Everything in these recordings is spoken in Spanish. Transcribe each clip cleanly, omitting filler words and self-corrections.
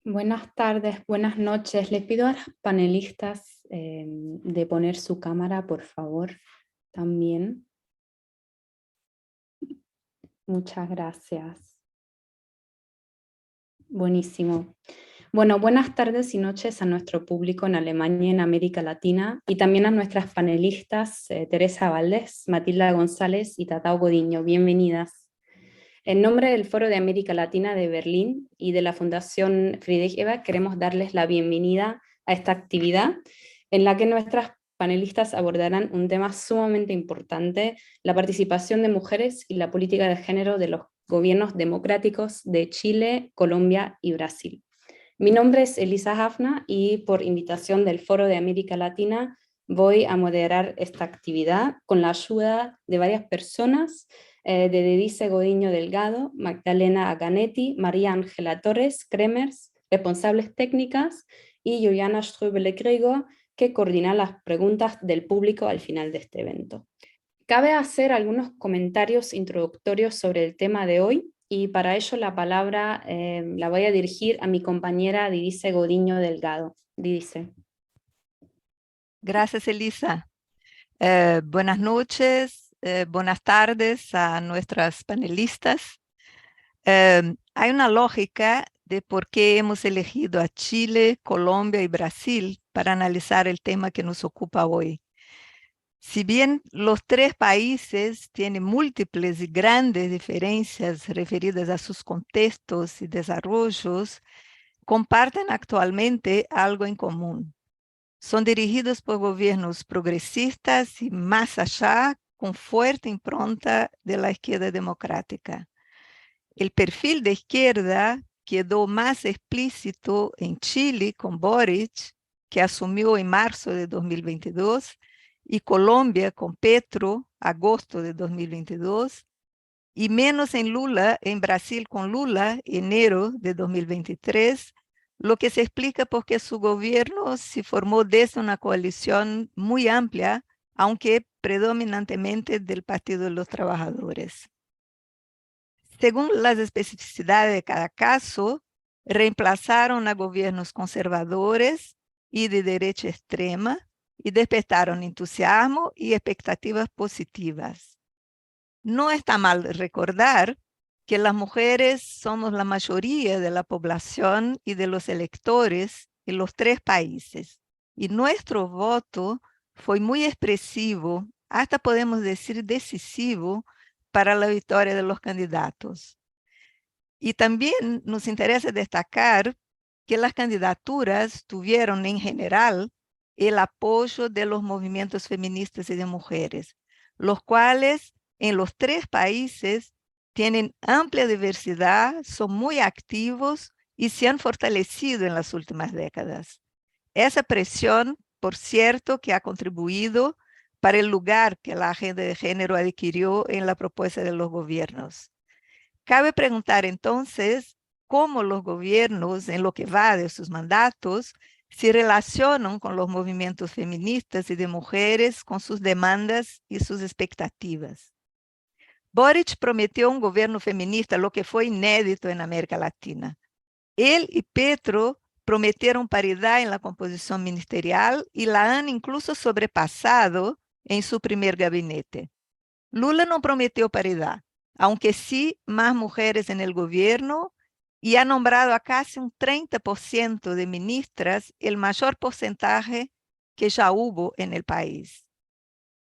Buenas tardes, buenas noches. Les pido a los panelistas de poner su cámara, por favor, también. Muchas gracias. Buenísimo. Bueno, buenas tardes y noches a nuestro público en Alemania y en América Latina, y también a nuestras panelistas Teresa Valdés, Matilda González y Tatao Godiño. Bienvenidas. En nombre del Foro de América Latina de Berlín y de la Fundación Friedrich Ebert, queremos darles la bienvenida a esta actividad en la que nuestras panelistas abordarán un tema sumamente importante: la participación de mujeres y la política de género de los gobiernos democráticos de Chile, Colombia y Brasil. Mi nombre es Elisa Hafna y por invitación del Foro de América Latina voy a moderar esta actividad con la ayuda de varias personas, de Dedice Godiño Delgado, Magdalena Aganetti, María Ángela Torres Kremers, responsables técnicas, y Juliana Ströbele-Grego, que coordina las preguntas del público al final de este evento. Cabe hacer algunos comentarios introductorios sobre el tema de hoy, y para ello la palabra la voy a dirigir a mi compañera Didice Godiño Delgado. Didice. Gracias, Elisa. Buenas noches, buenas tardes a nuestras panelistas. Hay una lógica de por qué hemos elegido a Chile, Colombia y Brasil para analizar el tema que nos ocupa hoy. Si bien los tres países tienen múltiples y grandes diferencias referidas a sus contextos y desarrollos, comparten actualmente algo en común. Son dirigidos por gobiernos progresistas y, más allá, con fuerte impronta de la izquierda democrática. El perfil de izquierda quedó más explícito en Chile con Boric, que asumió en marzo de 2022, y Colombia con Petro, agosto de 2022, y menos en Brasil con Lula, enero de 2023, lo que se explica porque su gobierno se formó desde una coalición muy amplia, aunque predominantemente del Partido de los Trabajadores. Según las especificidades de cada caso, reemplazaron a gobiernos conservadores y de derecha extrema y despertaron entusiasmo y expectativas positivas. No está mal recordar que las mujeres somos la mayoría de la población y de los electores en los tres países, y nuestro voto fue muy expresivo, hasta podemos decir decisivo, para la victoria de los candidatos. Y también nos interesa destacar que las candidaturas tuvieron en general el apoyo de los movimientos feministas y de mujeres, los cuales en los tres países tienen amplia diversidad, son muy activos y se han fortalecido en las últimas décadas. Esa presión, por cierto, que ha contribuido para el lugar que la agenda de género adquirió en la propuesta de los gobiernos. Cabe preguntar entonces cómo los gobiernos, en lo que va de sus mandatos, se relacionan con los movimientos feministas y de mujeres, con sus demandas y sus expectativas. Boric prometió un gobierno feminista, lo que fue inédito en América Latina. Él y Petro prometieron paridad en la composición ministerial y la han incluso sobrepasado en su primer gabinete. Lula no prometió paridad, aunque sí más mujeres en el gobierno, y ha nombrado a casi un 30% de ministras, el mayor porcentaje que ya hubo en el país.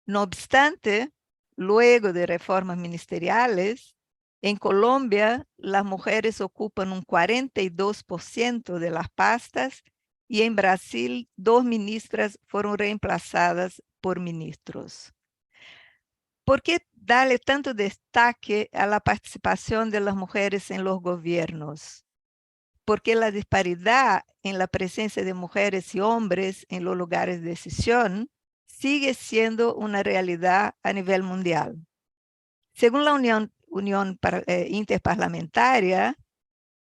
No obstante, luego de reformas ministeriales, en Colombia las mujeres ocupan un 42% de las pastas, y en Brasil 2 ministras fueron reemplazadas por ministros. ¿Por qué darle tanto destaque a la participación de las mujeres en los gobiernos? Porque la disparidad en la presencia de mujeres y hombres en los lugares de decisión sigue siendo una realidad a nivel mundial. Según la Unión Interparlamentaria,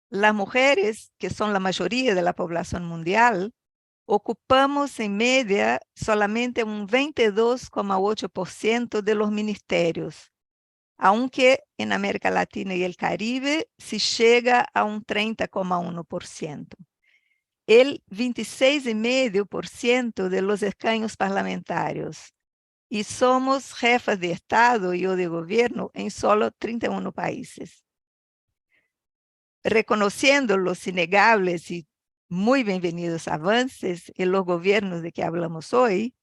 las mujeres, que son la mayoría de la población mundial, ocupamos en media solamente un 22,8% de los ministerios, aunque en América Latina y el Caribe se llega a un 30,1%. el 26,5% de los escaños parlamentarios. Y somos jefas de Estado y o de gobierno en solo 31 países. Reconociendo los innegables y muy bienvenidos avances en los gobiernos de que hablamos hoy,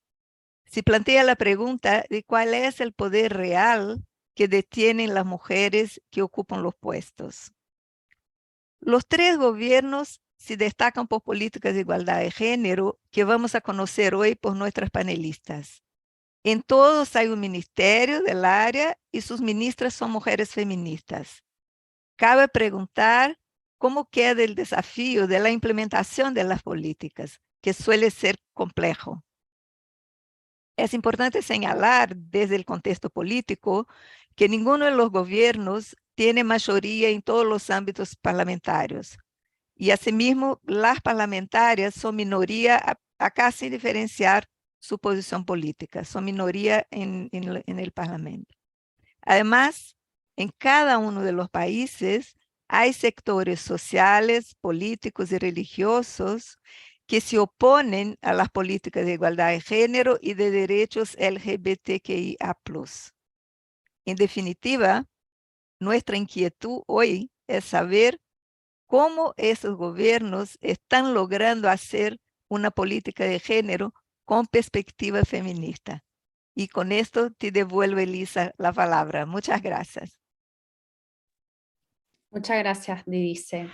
se plantea la pregunta de cuál es el poder real que detienen las mujeres que ocupan los puestos. Los tres gobiernos se destacan por políticas de igualdad de género que vamos a conocer hoy por nuestras panelistas. En todos hay un ministerio del área y sus ministras son mujeres feministas. Cabe preguntar cómo queda el desafío de la implementación de las políticas, que suele ser complejo. Es importante señalar desde el contexto político que ninguno de los gobiernos tiene mayoría en todos los ámbitos parlamentarios. Y asimismo, las parlamentarias son minoría acá sin diferenciar su posición política, son minoría en el Parlamento. Además, en cada uno de los países hay sectores sociales, políticos y religiosos que se oponen a las políticas de igualdad de género y de derechos LGBTQIA+. En definitiva, nuestra inquietud hoy es saber cómo esos gobiernos están logrando hacer una política de género con perspectiva feminista. Y con esto te devuelvo, Elisa, la palabra. Muchas gracias. Muchas gracias, Didice.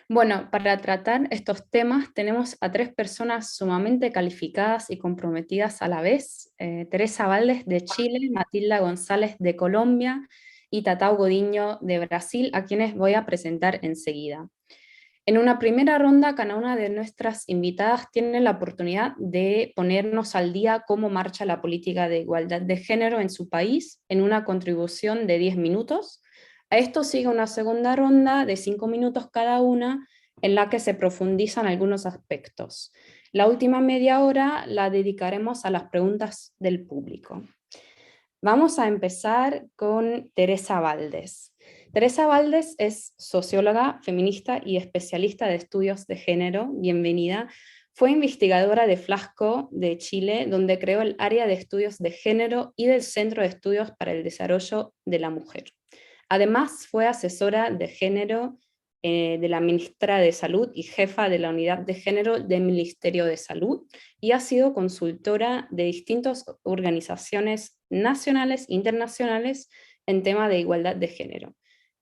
Bueno, para tratar estos temas tenemos a tres personas sumamente calificadas y comprometidas a la vez. Teresa Valdes de Chile, Matilda González de Colombia y Tatao Godiño de Brasil, a quienes voy a presentar enseguida. En una primera ronda, cada una de nuestras invitadas tiene la oportunidad de ponernos al día cómo marcha la política de igualdad de género en su país en una contribución de 10 minutos. A esto sigue una segunda ronda de 5 minutos cada una, en la que se profundizan algunos aspectos. La última media hora la dedicaremos a las preguntas del público. Vamos a empezar con Teresa Valdes. Teresa Valdes es socióloga, feminista y especialista de estudios de género. Bienvenida. Fue investigadora de Flasco de Chile, donde creó el área de estudios de género y del Centro de Estudios para el Desarrollo de la Mujer. Además, fue asesora de género de la ministra de Salud y jefa de la unidad de género del Ministerio de Salud, y ha sido consultora de distintas organizaciones nacionales e internacionales en tema de igualdad de género.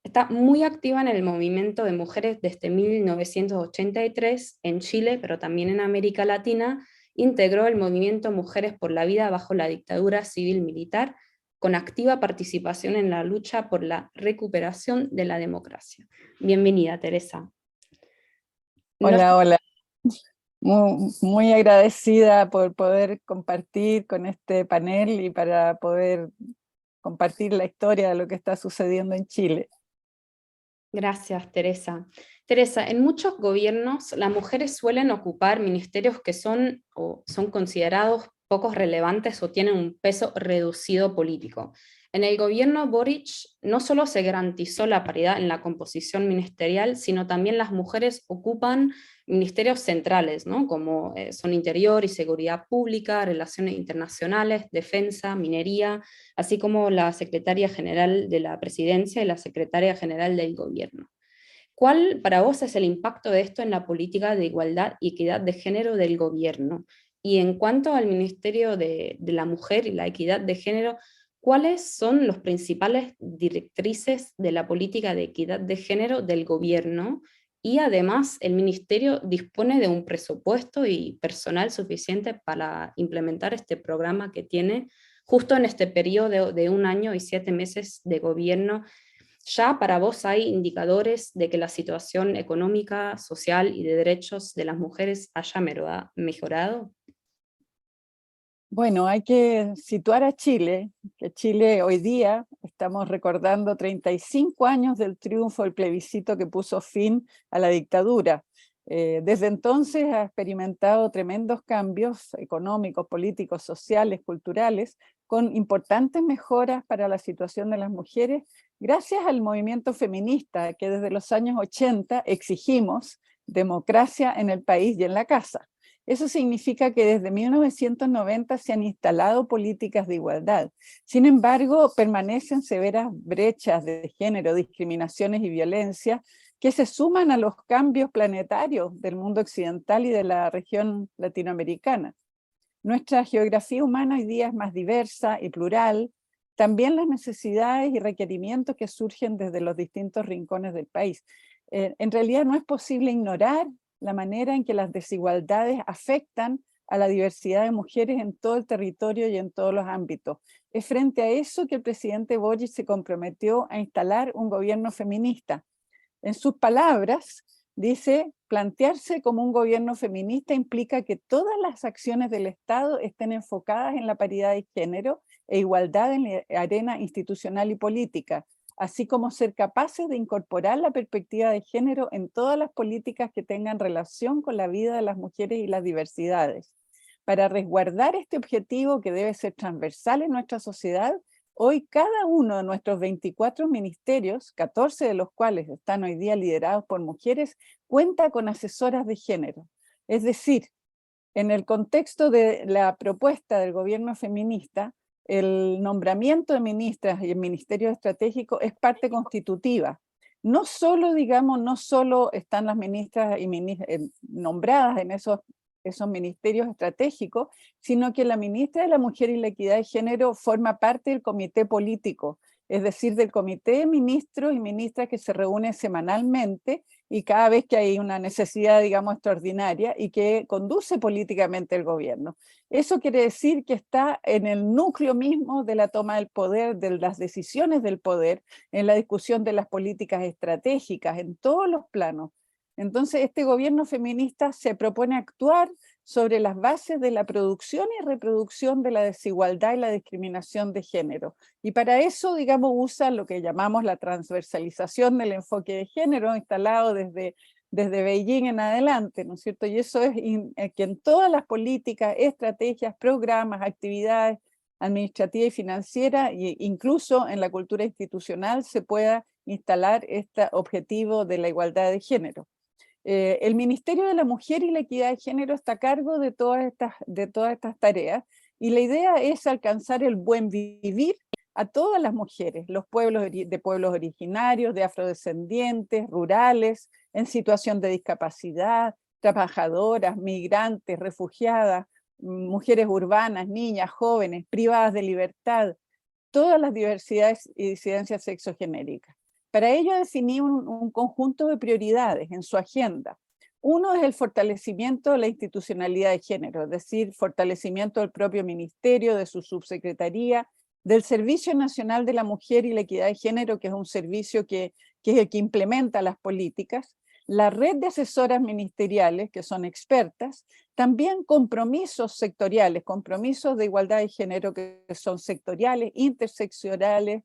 Está muy activa en el movimiento de mujeres desde 1983 en Chile, pero también en América Latina. Integró el movimiento Mujeres por la Vida bajo la dictadura civil-militar, con activa participación en la lucha por la recuperación de la democracia. Bienvenida, Teresa. Hola, hola. Muy agradecida por poder compartir con este panel y para poder compartir la historia de lo que está sucediendo en Chile. Gracias, Teresa. Teresa, en muchos gobiernos las mujeres suelen ocupar ministerios que son considerados pocos relevantes o tienen un peso reducido político. En el gobierno Boric no solo se garantizó la paridad en la composición ministerial, sino también las mujeres ocupan ministerios centrales, ¿no? Como son Interior y Seguridad Pública, Relaciones Internacionales, Defensa, Minería, así como la Secretaria General de la Presidencia y la Secretaria General del Gobierno. ¿Cuál para vos es el impacto de esto en la política de igualdad y equidad de género del gobierno? Y en cuanto al Ministerio de la Mujer y la Equidad de Género, ¿cuáles son los principales directrices de la política de equidad de género del gobierno? Y además, ¿el ministerio dispone de un presupuesto y personal suficiente para implementar este programa que tiene justo en este periodo de 1 año y 7 meses de gobierno? ¿Ya para vos hay indicadores de que la situación económica, social y de derechos de las mujeres haya mejorado? Bueno, hay que situar a Chile, que Chile hoy día estamos recordando 35 años del triunfo del plebiscito que puso fin a la dictadura. Desde entonces ha experimentado tremendos cambios económicos, políticos, sociales, culturales, con importantes mejoras para la situación de las mujeres, gracias al movimiento feminista que desde los años 80 exigimos democracia en el país y en la casa. Eso significa que desde 1990 se han instalado políticas de igualdad. Sin embargo, permanecen severas brechas de género, discriminaciones y violencia que se suman a los cambios planetarios del mundo occidental y de la región latinoamericana. Nuestra geografía humana hoy día es más diversa y plural, también las necesidades y requerimientos que surgen desde los distintos rincones del país. En realidad no es posible ignorar la manera en que las desigualdades afectan a la diversidad de mujeres en todo el territorio y en todos los ámbitos. Es frente a eso que el presidente Boric se comprometió a instalar un gobierno feminista. En sus palabras, dice, plantearse como un gobierno feminista implica que todas las acciones del Estado estén enfocadas en la paridad de género e igualdad en la arena institucional y política, así como ser capaces de incorporar la perspectiva de género en todas las políticas que tengan relación con la vida de las mujeres y las diversidades. Para resguardar este objetivo que debe ser transversal en nuestra sociedad, hoy cada uno de nuestros 24 ministerios, 14 de los cuales están hoy día liderados por mujeres, cuenta con asesoras de género. Es decir, en el contexto de la propuesta del gobierno feminista, el nombramiento de ministras y el ministerio estratégico es parte constitutiva. No solo, digamos, no solo están las ministras y nombradas en esos ministerios estratégicos, sino que la ministra de la Mujer y la Equidad de Género forma parte del comité político, es decir, del comité de ministros y ministras que se reúne semanalmente y cada vez que hay una necesidad, digamos, extraordinaria y que conduce políticamente el gobierno. Eso quiere decir que está en el núcleo mismo de la toma del poder, de las decisiones del poder, en la discusión de las políticas estratégicas, en todos los planos. Entonces, este gobierno feminista se propone actuar sobre las bases de la producción y reproducción de la desigualdad y la discriminación de género. Y para eso, digamos, usa lo que llamamos la transversalización del enfoque de género instalado desde Beijing en adelante, ¿no es cierto? Y eso es que en todas las políticas, estrategias, programas, actividades administrativas y financieras, e incluso en la cultura institucional, se pueda instalar este objetivo de la igualdad de género. El Ministerio de la Mujer y la Equidad de Género está a cargo de todas estas tareas y la idea es alcanzar el buen vivir a todas las mujeres, los pueblos de pueblos originarios, de afrodescendientes, rurales, en situación de discapacidad, trabajadoras, migrantes, refugiadas, mujeres urbanas, niñas, jóvenes, privadas de libertad, todas las diversidades y disidencias sexogenéricas. Para ello definí un conjunto de prioridades en su agenda. Uno es el fortalecimiento de la institucionalidad de género, es decir, fortalecimiento del propio ministerio, de su subsecretaría, del Servicio Nacional de la Mujer y la Equidad de Género, que es un servicio que es el que implementa las políticas, la red de asesoras ministeriales, que son expertas, también compromisos sectoriales, compromisos de igualdad de género que son sectoriales, interseccionales,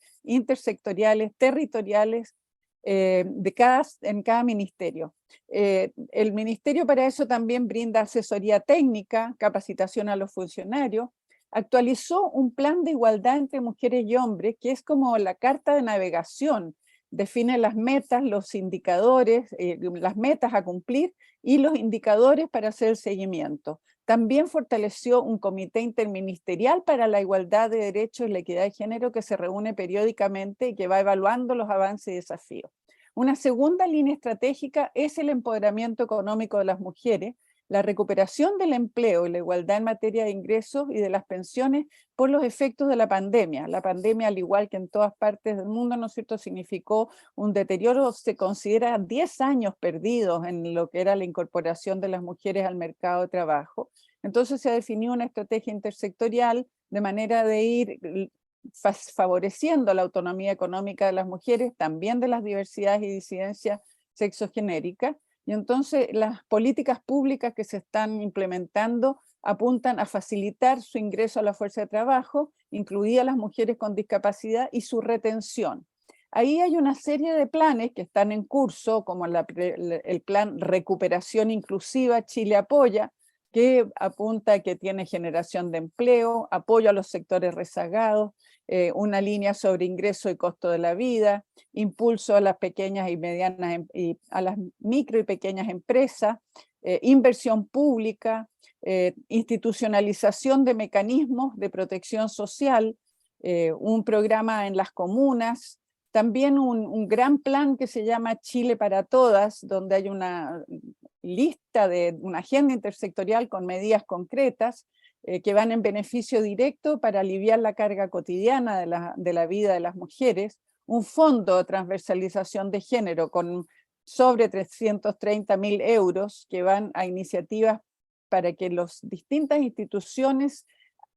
territoriales, en cada ministerio. El ministerio para eso también brinda asesoría técnica, capacitación a los funcionarios, actualizó un plan de igualdad entre mujeres y hombres, que es como la carta de navegación, define las metas, los indicadores, las metas a cumplir y los indicadores para hacer el seguimiento. También fortaleció un comité interministerial para la igualdad de derechos y la equidad de género que se reúne periódicamente y que va evaluando los avances y desafíos. Una segunda línea estratégica es el empoderamiento económico de las mujeres, la recuperación del empleo y la igualdad en materia de ingresos y de las pensiones por los efectos de la pandemia. La pandemia, al igual que en todas partes del mundo, ¿no es cierto?, significó un deterioro, se considera 10 años perdidos en lo que era la incorporación de las mujeres al mercado de trabajo. Entonces se ha definido una estrategia intersectorial de manera de ir favoreciendo la autonomía económica de las mujeres, también de las diversidades y disidencias sexogenéricas. Y entonces las políticas públicas que se están implementando apuntan a facilitar su ingreso a la fuerza de trabajo, incluidas las mujeres con discapacidad, y su retención. Ahí hay una serie de planes que están en curso, como el plan Recuperación Inclusiva Chile Apoya, que apunta a que tiene generación de empleo, apoyo a los sectores rezagados, una línea sobre ingreso y costo de la vida, impulso a las pequeñas y medianas y a las micro y pequeñas empresas, inversión pública, institucionalización de mecanismos de protección social, un programa en las comunas, también un gran plan que se llama Chile para Todas, donde hay una lista de una agenda intersectorial con medidas concretas que van en beneficio directo para aliviar la carga cotidiana de la vida de las mujeres, un fondo de transversalización de género con sobre 330.000 euros que van a iniciativas para que las distintas instituciones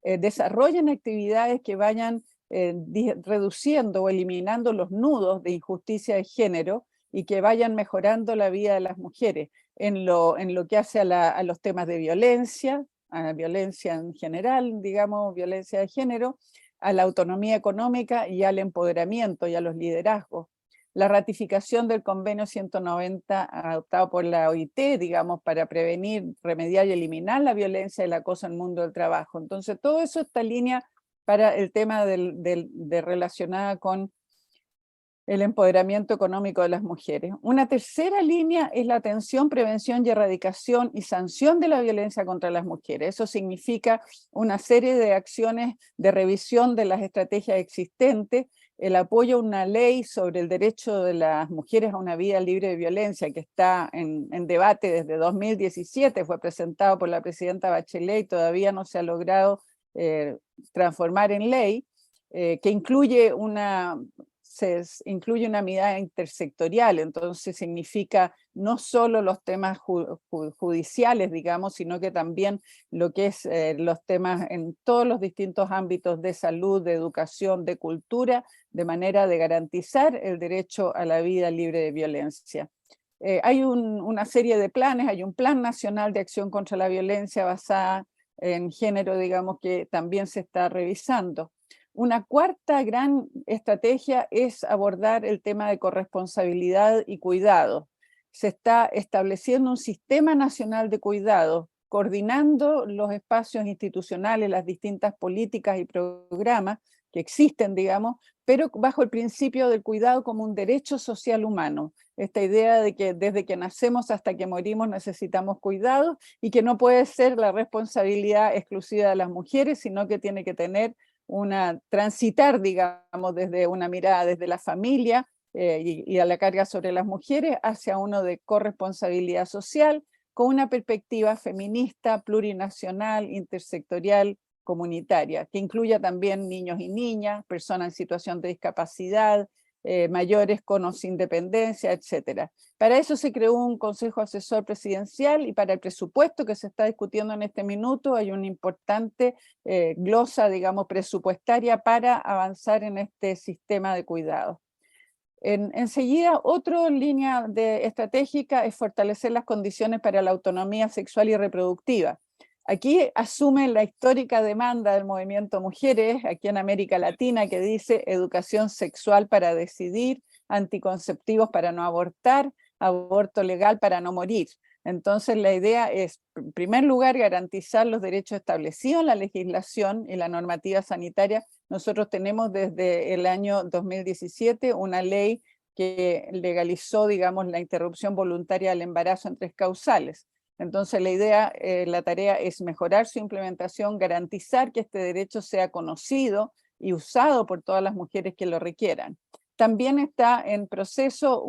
desarrollen actividades que vayan reduciendo o eliminando los nudos de injusticia de género y que vayan mejorando la vida de las mujeres en lo que hace a los temas de violencia, a la violencia en general, digamos, violencia de género, a la autonomía económica y al empoderamiento y a los liderazgos. La ratificación del convenio 190 adoptado por la OIT, digamos, para prevenir, remediar y eliminar la violencia y el acoso en el mundo del trabajo. Entonces, todo eso está en línea para el tema relacionada con el empoderamiento económico de las mujeres. Una tercera línea es la atención, prevención y erradicación y sanción de la violencia contra las mujeres. Eso significa una serie de acciones de revisión de las estrategias existentes, el apoyo a una ley sobre el derecho de las mujeres a una vida libre de violencia, que está en debate desde 2017, fue presentado por la presidenta Bachelet y todavía no se ha logrado transformar en ley, que incluye una mirada intersectorial, entonces significa no solo los temas judiciales, digamos, sino que también lo que es los temas en todos los distintos ámbitos de salud, de educación, de cultura, de manera de garantizar el derecho a la vida libre de violencia. Hay una serie de planes, hay un Plan Nacional de Acción contra la Violencia basada en género, digamos, que también se está revisando. Una cuarta gran estrategia es abordar el tema de corresponsabilidad y cuidado. Se está estableciendo un sistema nacional de cuidado, coordinando los espacios institucionales, las distintas políticas y programas que existen, digamos, pero bajo el principio del cuidado como un derecho social humano. Esta idea de que desde que nacemos hasta que morimos necesitamos cuidado y que no puede ser la responsabilidad exclusiva de las mujeres, sino que tiene que tener transitar, digamos, desde una mirada desde la familia y a la carga sobre las mujeres hacia uno de corresponsabilidad social con una perspectiva feminista, plurinacional, intersectorial, comunitaria, que incluya también niños y niñas, personas en situación de discapacidad, mayores con o sin dependencia, etc. Para eso se creó un Consejo Asesor Presidencial y para el presupuesto que se está discutiendo en este minuto hay una importante glosa, digamos, presupuestaria para avanzar en este sistema de cuidado. Enseguida, otra línea estratégica es fortalecer las condiciones para la autonomía sexual y reproductiva. Aquí asume la histórica demanda del movimiento Mujeres, aquí en América Latina, que dice educación sexual para decidir, anticonceptivos para no abortar, aborto legal para no morir. Entonces la idea es, en primer lugar, garantizar los derechos establecidos en la legislación y la normativa sanitaria. Nosotros tenemos desde el año 2017 una ley que legalizó, digamos, la interrupción voluntaria del embarazo en 3 causales. Entonces la idea, la tarea es mejorar su implementación, garantizar que este derecho sea conocido y usado por todas las mujeres que lo requieran. También está en proceso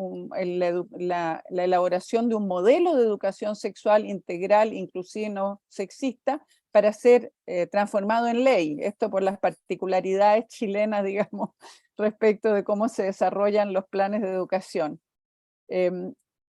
la elaboración de un modelo de educación sexual integral, inclusiva y no sexista, para ser transformado en ley. Esto por las particularidades chilenas, digamos, respecto de cómo se desarrollan los planes de educación.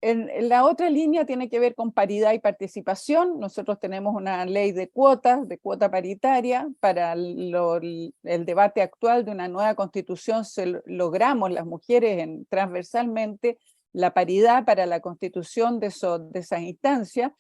En la otra línea tiene que ver con paridad y participación. Nosotros tenemos una ley de cuotas, de cuota paritaria. Para el debate actual de una nueva constitución logramos las mujeres transversalmente la paridad para la constitución de esas instancias,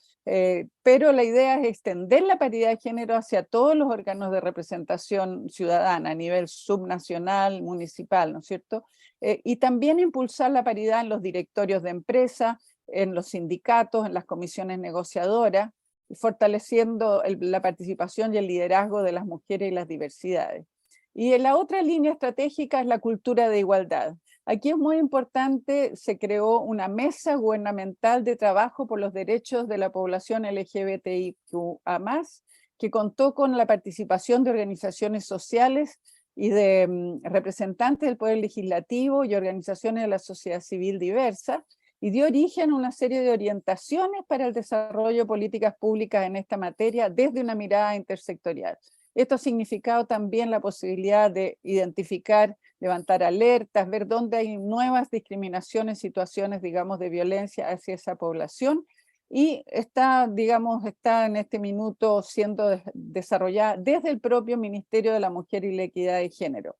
pero la idea es extender la paridad de género hacia todos los órganos de representación ciudadana a nivel subnacional, municipal, ¿no es cierto? Y también impulsar la paridad en los directorios de empresa, en los sindicatos, en las comisiones negociadoras, fortaleciendo la participación y el liderazgo de las mujeres y las diversidades. Y la otra línea estratégica es la cultura de igualdad. Aquí es muy importante, se creó una mesa gubernamental de trabajo por los derechos de la población LGBTIQA+, que contó con la participación de organizaciones sociales y de representantes del Poder Legislativo y organizaciones de la sociedad civil diversa, y dio origen a una serie de orientaciones para el desarrollo de políticas públicas en esta materia desde una mirada intersectorial. Esto ha significado también la posibilidad de identificar, levantar alertas, ver dónde hay nuevas discriminaciones, situaciones, digamos, de violencia hacia esa población, y está en este minuto siendo desarrollada desde el propio Ministerio de la Mujer y la Equidad de Género.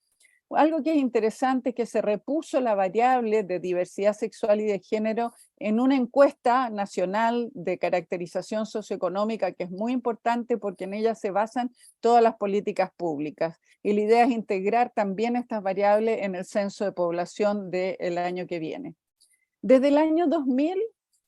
Algo que es interesante es que se repuso la variable de diversidad sexual y de género en una encuesta nacional de caracterización socioeconómica que es muy importante porque en ella se basan todas las políticas públicas. Y la idea es integrar también estas variables en el censo de población del año que viene. Desde el año 2000,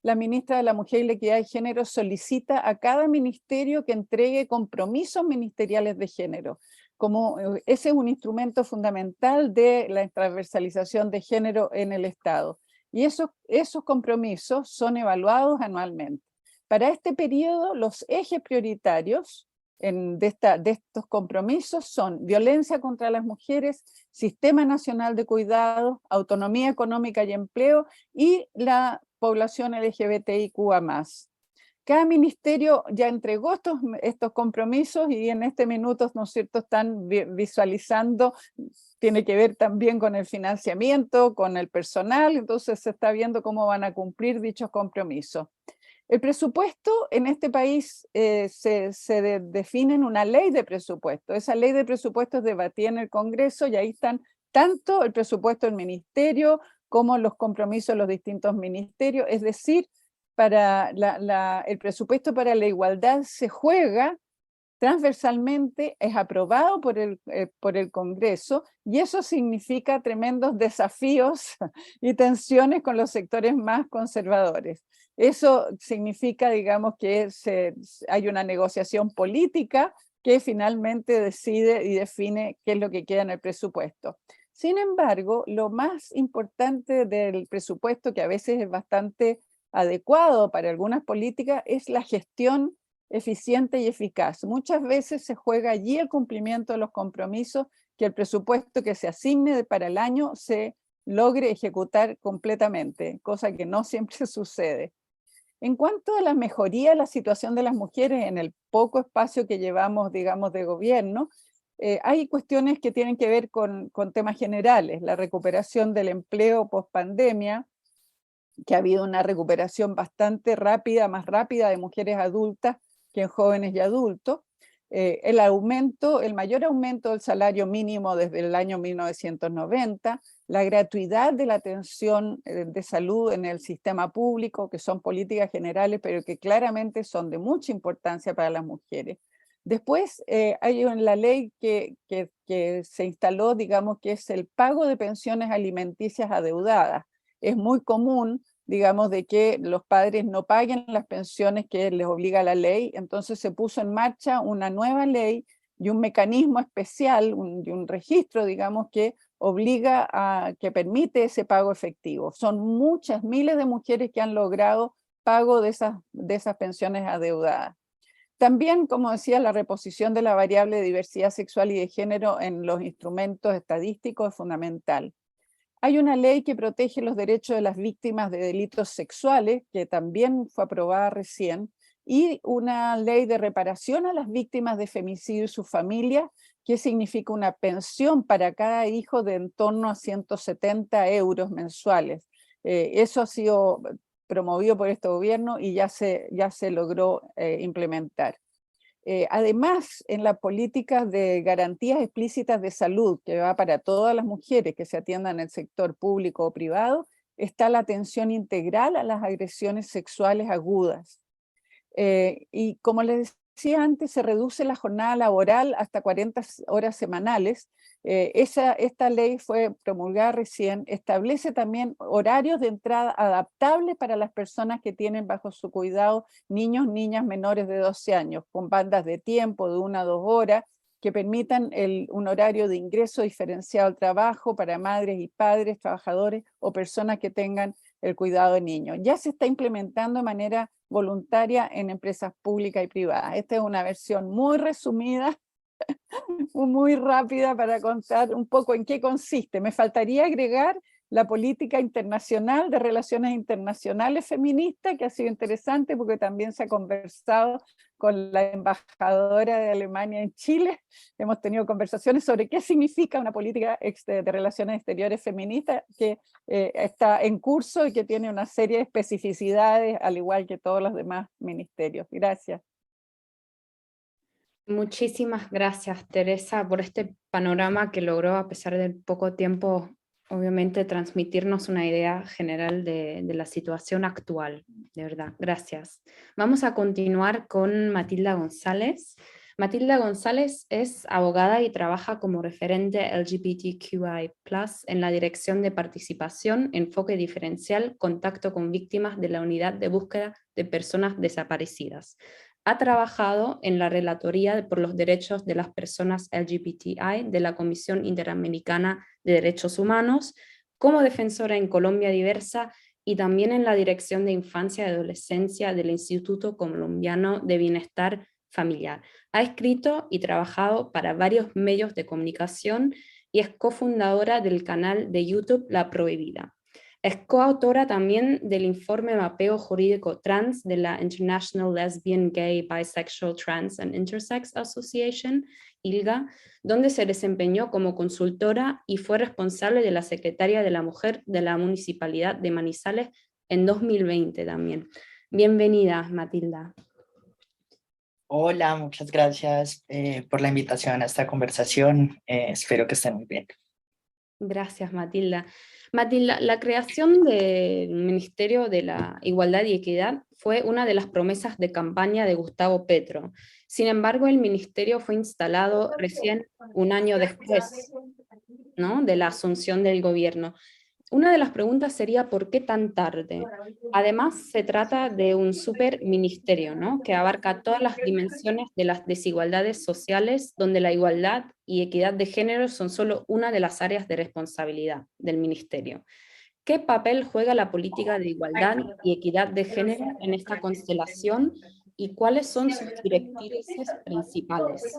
la ministra de la Mujer y la Equidad de Género solicita a cada ministerio que entregue compromisos ministeriales de género. Como ese es un instrumento fundamental de la transversalización de género en el Estado. Y esos compromisos son evaluados anualmente. Para este periodo, los ejes prioritarios de estos compromisos son violencia contra las mujeres, Sistema Nacional de Cuidados, autonomía económica y empleo, y la población LGBTIQA+. Cada ministerio ya entregó estos compromisos y en este minuto, ¿no es cierto?, están visualizando, tiene que ver también con el financiamiento, con el personal, entonces se está viendo cómo van a cumplir dichos compromisos. El presupuesto en este país se define en una ley de presupuesto. Esa ley de presupuesto es debatida en el Congreso y ahí están tanto el presupuesto del ministerio como los compromisos de los distintos ministerios, es decir, el presupuesto para la igualdad se juega transversalmente, es aprobado por el Congreso, y eso significa tremendos desafíos y tensiones con los sectores más conservadores. Eso significa, digamos, que hay una negociación política que finalmente decide y define qué es lo que queda en el presupuesto. Sin embargo, lo más importante del presupuesto, que a veces es bastante adecuado para algunas políticas, es la gestión eficiente y eficaz. Muchas veces se juega allí el cumplimiento de los compromisos, que el presupuesto que se asigne para el año se logre ejecutar completamente, cosa que no siempre sucede. En cuanto a la mejoría de la situación de las mujeres en el poco espacio que llevamos, digamos, de gobierno, hay cuestiones que tienen que ver con temas generales, la recuperación del empleo post-pandemia, que ha habido una recuperación bastante rápida, más rápida de mujeres adultas que en jóvenes y adultos, el mayor aumento del salario mínimo desde el año 1990, la gratuidad de la atención de salud en el sistema público, que son políticas generales, pero que claramente son de mucha importancia para las mujeres. Después hay la ley que se instaló, digamos, que es el pago de pensiones alimenticias adeudadas. Es muy común, digamos, de que los padres no paguen las pensiones que les obliga la ley, entonces se puso en marcha una nueva ley y un mecanismo especial, y un registro, digamos, que que permite ese pago efectivo. Son muchas, miles de mujeres que han logrado pago de esas pensiones adeudadas. También, como decía, la reposición de la variable de diversidad sexual y de género en los instrumentos estadísticos es fundamental. Hay una ley que protege los derechos de las víctimas de delitos sexuales, que también fue aprobada recién, y una ley de reparación a las víctimas de femicidio y sus familias, que significa una pensión para cada hijo de en torno a 170 euros mensuales. Eso ha sido promovido por este gobierno y ya se logró implementar. Además, en la política de garantías explícitas de salud, que va para todas las mujeres que se atiendan en el sector público o privado, está la atención integral a las agresiones sexuales agudas. Y como les decía antes, se reduce la jornada laboral hasta 40 horas semanales. Esta ley fue promulgada recién, establece también horarios de entrada adaptables para las personas que tienen bajo su cuidado niños, niñas menores de 12 años, con bandas de tiempo de 1 a 2 horas, que permitan un horario de ingreso diferenciado al trabajo para madres y padres, trabajadores o personas que tengan el cuidado de niños. Ya se está implementando de manera voluntaria en empresas públicas y privadas. Esta es una versión muy resumida, muy rápida para contar un poco en qué consiste. Me faltaría agregar la política internacional de relaciones internacionales feministas, que ha sido interesante porque también se ha conversado con la embajadora de Alemania en Chile. Hemos tenido conversaciones sobre qué significa una política de relaciones exteriores feministas que está en curso y que tiene una serie de especificidades, al igual que todos los demás ministerios. Gracias. Muchísimas gracias, Teresa, por este panorama que logró, a pesar del poco tiempo, obviamente transmitirnos una idea general de la situación actual. De verdad, gracias. Vamos a continuar con Matilda González. Matilda González es abogada y trabaja como referente LGBTQI+ en la Dirección de Participación, Enfoque Diferencial, Contacto con Víctimas de la Unidad de Búsqueda de Personas Desaparecidas. Ha trabajado en la Relatoría por los Derechos de las Personas LGBTI de la Comisión Interamericana de Derechos Humanos, como defensora en Colombia Diversa y también en la Dirección de Infancia y Adolescencia del Instituto Colombiano de Bienestar Familiar. Ha escrito y trabajado para varios medios de comunicación y es cofundadora del canal de YouTube La Prohibida. Es coautora también del informe Mapeo Jurídico Trans de la International Lesbian, Gay, Bisexual, Trans and Intersex Association, ILGA, donde se desempeñó como consultora y fue responsable de la Secretaría de la Mujer de la Municipalidad de Manizales en 2020 también. Bienvenida, Matilda. Hola, muchas gracias por la invitación a esta conversación. Espero que estén muy bien. Gracias, Matilda. Matilda, la creación del Ministerio de la Igualdad y Equidad fue una de las promesas de campaña de Gustavo Petro. Sin embargo, el ministerio fue instalado recién un año después, ¿no?, de la asunción del gobierno. Una de las preguntas sería ¿por qué tan tarde? Además, se trata de un superministerio, ¿no?, que abarca todas las dimensiones de las desigualdades sociales, donde la igualdad y equidad de género son solo una de las áreas de responsabilidad del ministerio. ¿Qué papel juega la política de igualdad y equidad de género en esta constelación y cuáles son sus directrices principales?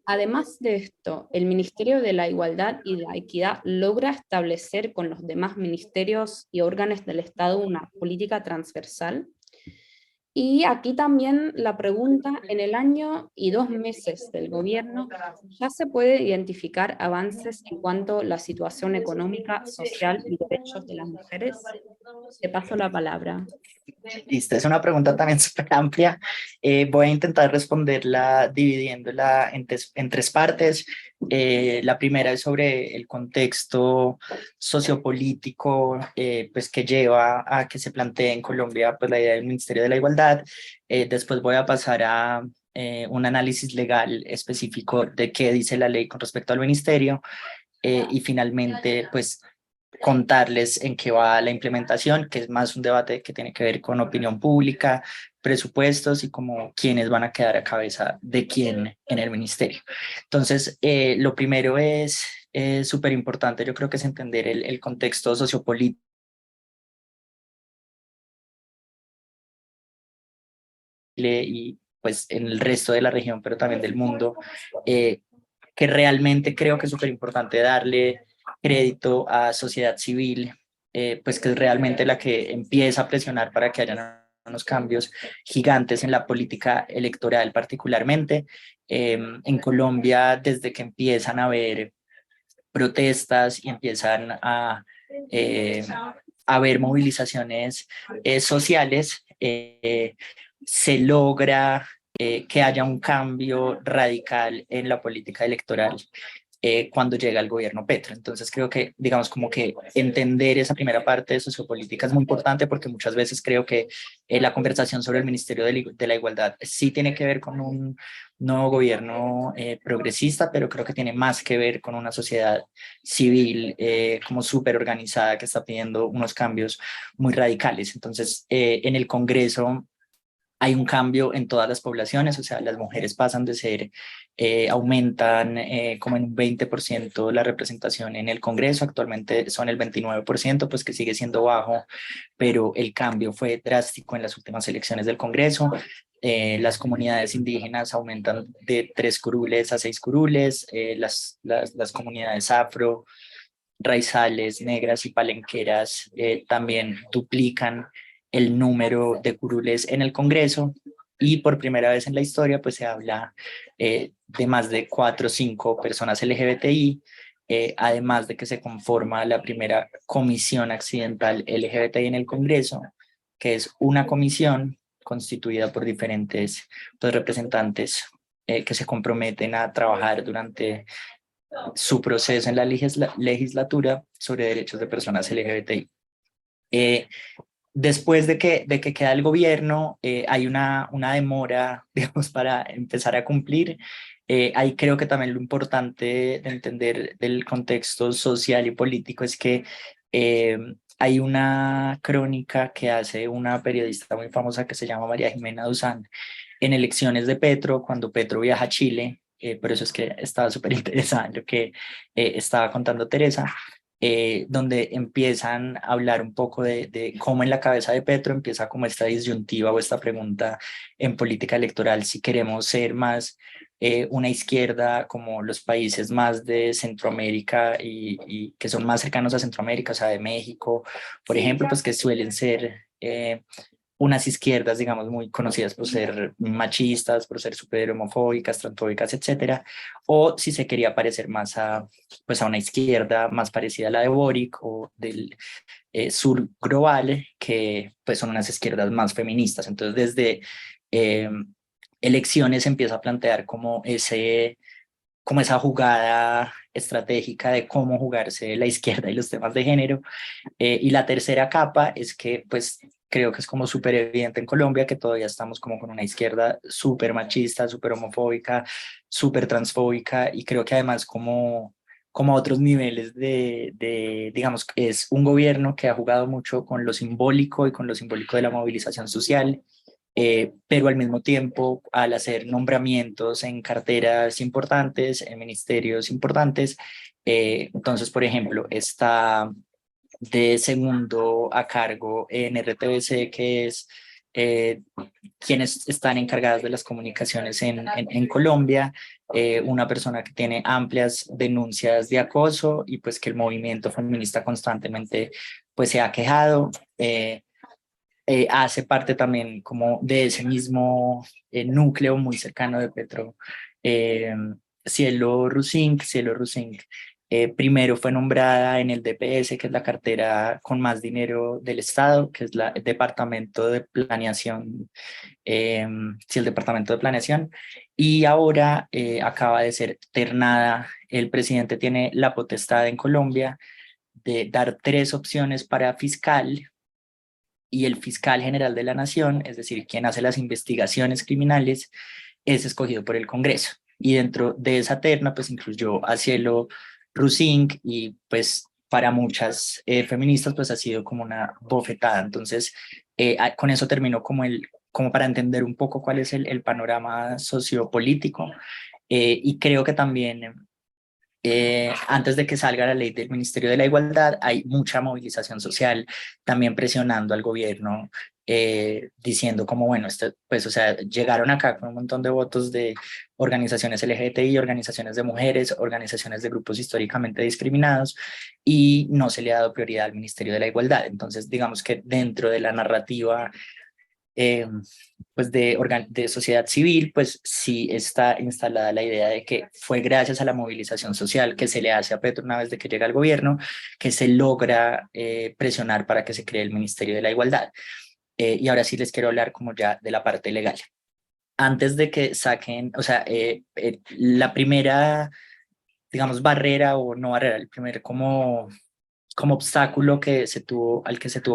Además de esto, el Ministerio de la Igualdad y la Equidad logra establecer con los demás ministerios y órganos del Estado una política transversal. Y aquí también la pregunta, en el año y 2 meses del gobierno, ¿ya se puede identificar avances en cuanto a la situación económica, social y derechos de las mujeres? Te paso la palabra. Listo, es una pregunta también súper amplia. Voy a intentar responderla dividiéndola en tres partes. La primera es sobre el contexto sociopolítico pues que lleva a que se plantee en Colombia pues, la idea del Ministerio de la Igualdad. Después voy a pasar a un análisis legal específico de qué dice la ley con respecto al ministerio. Y finalmente, pues contarles en qué va la implementación, que es más un debate que tiene que ver con opinión pública, presupuestos y como quiénes van a quedar a cabeza de quién en el ministerio. Entonces, lo primero es súper importante, yo creo que es entender el contexto sociopolítico y pues en el resto de la región, pero también del mundo, que realmente creo que es súper importante darle crédito a sociedad civil, pues que es realmente la que empieza a presionar para que haya unos cambios gigantes en la política electoral particularmente. En Colombia, desde que empiezan a haber protestas y empiezan a haber movilizaciones sociales, se logra que haya un cambio radical en la política electoral cuando llega el gobierno Petro. Entonces creo que, digamos, como que entender esa primera parte de sociopolítica es muy importante, porque muchas veces creo que la conversación sobre el Ministerio de la Igualdad sí tiene que ver con un nuevo gobierno progresista, pero creo que tiene más que ver con una sociedad civil como súper organizada, que está pidiendo unos cambios muy radicales. Entonces, en el Congreso hay un cambio en todas las poblaciones, o sea, las mujeres pasan de ser, aumentan como en un 20% la representación en el Congreso. Actualmente son el 29%, pues que sigue siendo bajo, pero el cambio fue drástico en las últimas elecciones del Congreso. Las comunidades indígenas aumentan de 3 curules a 6 curules, las comunidades afro, raizales, negras y palenqueras también duplican el número de curules en el Congreso, y por primera vez en la historia pues se habla de más de 4 o 5 personas LGBTI, además de que se conforma la primera comisión accidental LGBTI en el Congreso, que es una comisión constituida por diferentes, pues, representantes que se comprometen a trabajar durante su proceso en la legislatura sobre derechos de personas LGBTI. Después de que queda el gobierno, hay una demora, digamos, para empezar a cumplir. Ahí creo que también lo importante de entender del contexto social y político es que hay una crónica que hace una periodista muy famosa que se llama María Jimena Duzán en elecciones de Petro, cuando Petro viaja a Chile. Por eso es que estaba súper interesada en lo que estaba contando Teresa, donde empiezan a hablar un poco de cómo en la cabeza de Petro empieza como esta disyuntiva o esta pregunta en política electoral: si queremos ser más una izquierda como los países más de Centroamérica y que son más cercanos a Centroamérica, o sea, de México, por ejemplo, pues que suelen ser unas izquierdas, digamos, muy conocidas por ser machistas, por ser súper homofóbicas, transfóbicas, etcétera, o si se quería parecer más a, pues, a una izquierda más parecida a la de Boric o del sur global, que pues son unas izquierdas más feministas. Entonces, desde eh, elecciones se empieza a plantear como esa jugada estratégica de cómo jugarse la izquierda y los temas de género. Y la tercera capa es que, pues, creo que es como súper evidente en Colombia que todavía estamos como con una izquierda súper machista, súper homofóbica, súper transfóbica, y creo que además como a otros niveles digamos, es un gobierno que ha jugado mucho con lo simbólico y con lo simbólico de la movilización social, pero al mismo tiempo, al hacer nombramientos en carteras importantes, en ministerios importantes, entonces, por ejemplo, está de segundo a cargo en RTBC, que es quienes están encargadas de las comunicaciones en Colombia, una persona que tiene amplias denuncias de acoso y pues que el movimiento feminista constantemente pues se ha quejado. Hace parte también como de ese mismo núcleo muy cercano de Petro, eh, Cielo Rusink. Cielo Rusink primero fue nombrada en el DPS, que es la cartera con más dinero del Estado, que es el Departamento de Planeación, sí, el Departamento de Planeación, y ahora acaba de ser ternada. El presidente tiene la potestad en Colombia de dar 3 opciones para fiscal, y el fiscal general de la nación, es decir, quien hace las investigaciones criminales, es escogido por el Congreso. Y dentro de esa terna, pues incluyó a Cielo Rusink, y pues para muchas feministas, pues ha sido como una bofetada. Entonces, con eso terminó como para entender un poco cuál es el panorama sociopolítico. Y creo que también antes de que salga la ley del Ministerio de la Igualdad, hay mucha movilización social también presionando al gobierno, diciendo como, bueno, pues, o sea, llegaron acá con un montón de votos de organizaciones LGBTI, organizaciones de mujeres, organizaciones de grupos históricamente discriminados, y no se le ha dado prioridad al Ministerio de la Igualdad. Entonces, digamos que dentro de la narrativa eh, pues de sociedad civil, pues sí está instalada la idea de que fue gracias a la movilización social que se le hace a Petro una vez de que llega al gobierno, que se logra presionar para que se cree el Ministerio de la Igualdad. Y ahora sí les quiero hablar como ya de la parte legal. Antes de que saquen, o sea, la primera digamos, barrera o no barrera, el primer como obstáculo al que se tuvo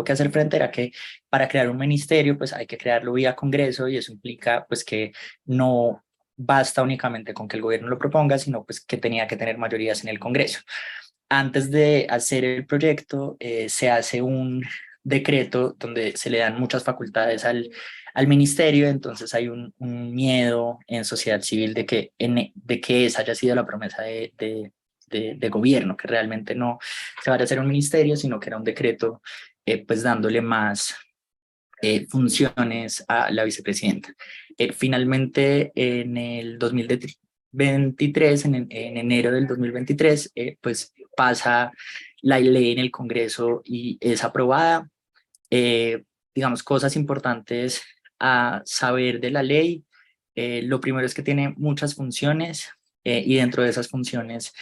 que hacer frente era que para crear un ministerio pues hay que crearlo vía Congreso, y eso implica pues que no basta únicamente con que el gobierno lo proponga, sino pues que tenía que tener mayorías en el Congreso. Antes de hacer el proyecto se hace un decreto donde se le dan muchas facultades al ministerio. Entonces hay un miedo en sociedad civil de que esa haya sido la promesa de gobierno, que realmente no se vaya a hacer un ministerio, sino que era un decreto pues dándole más funciones a la vicepresidenta. Finalmente, en el 2023, en enero del 2023, pues pasa la ley en el Congreso y es aprobada. Digamos, cosas importantes a saber de la ley. Lo primero es que tiene muchas funciones, y dentro de esas funciones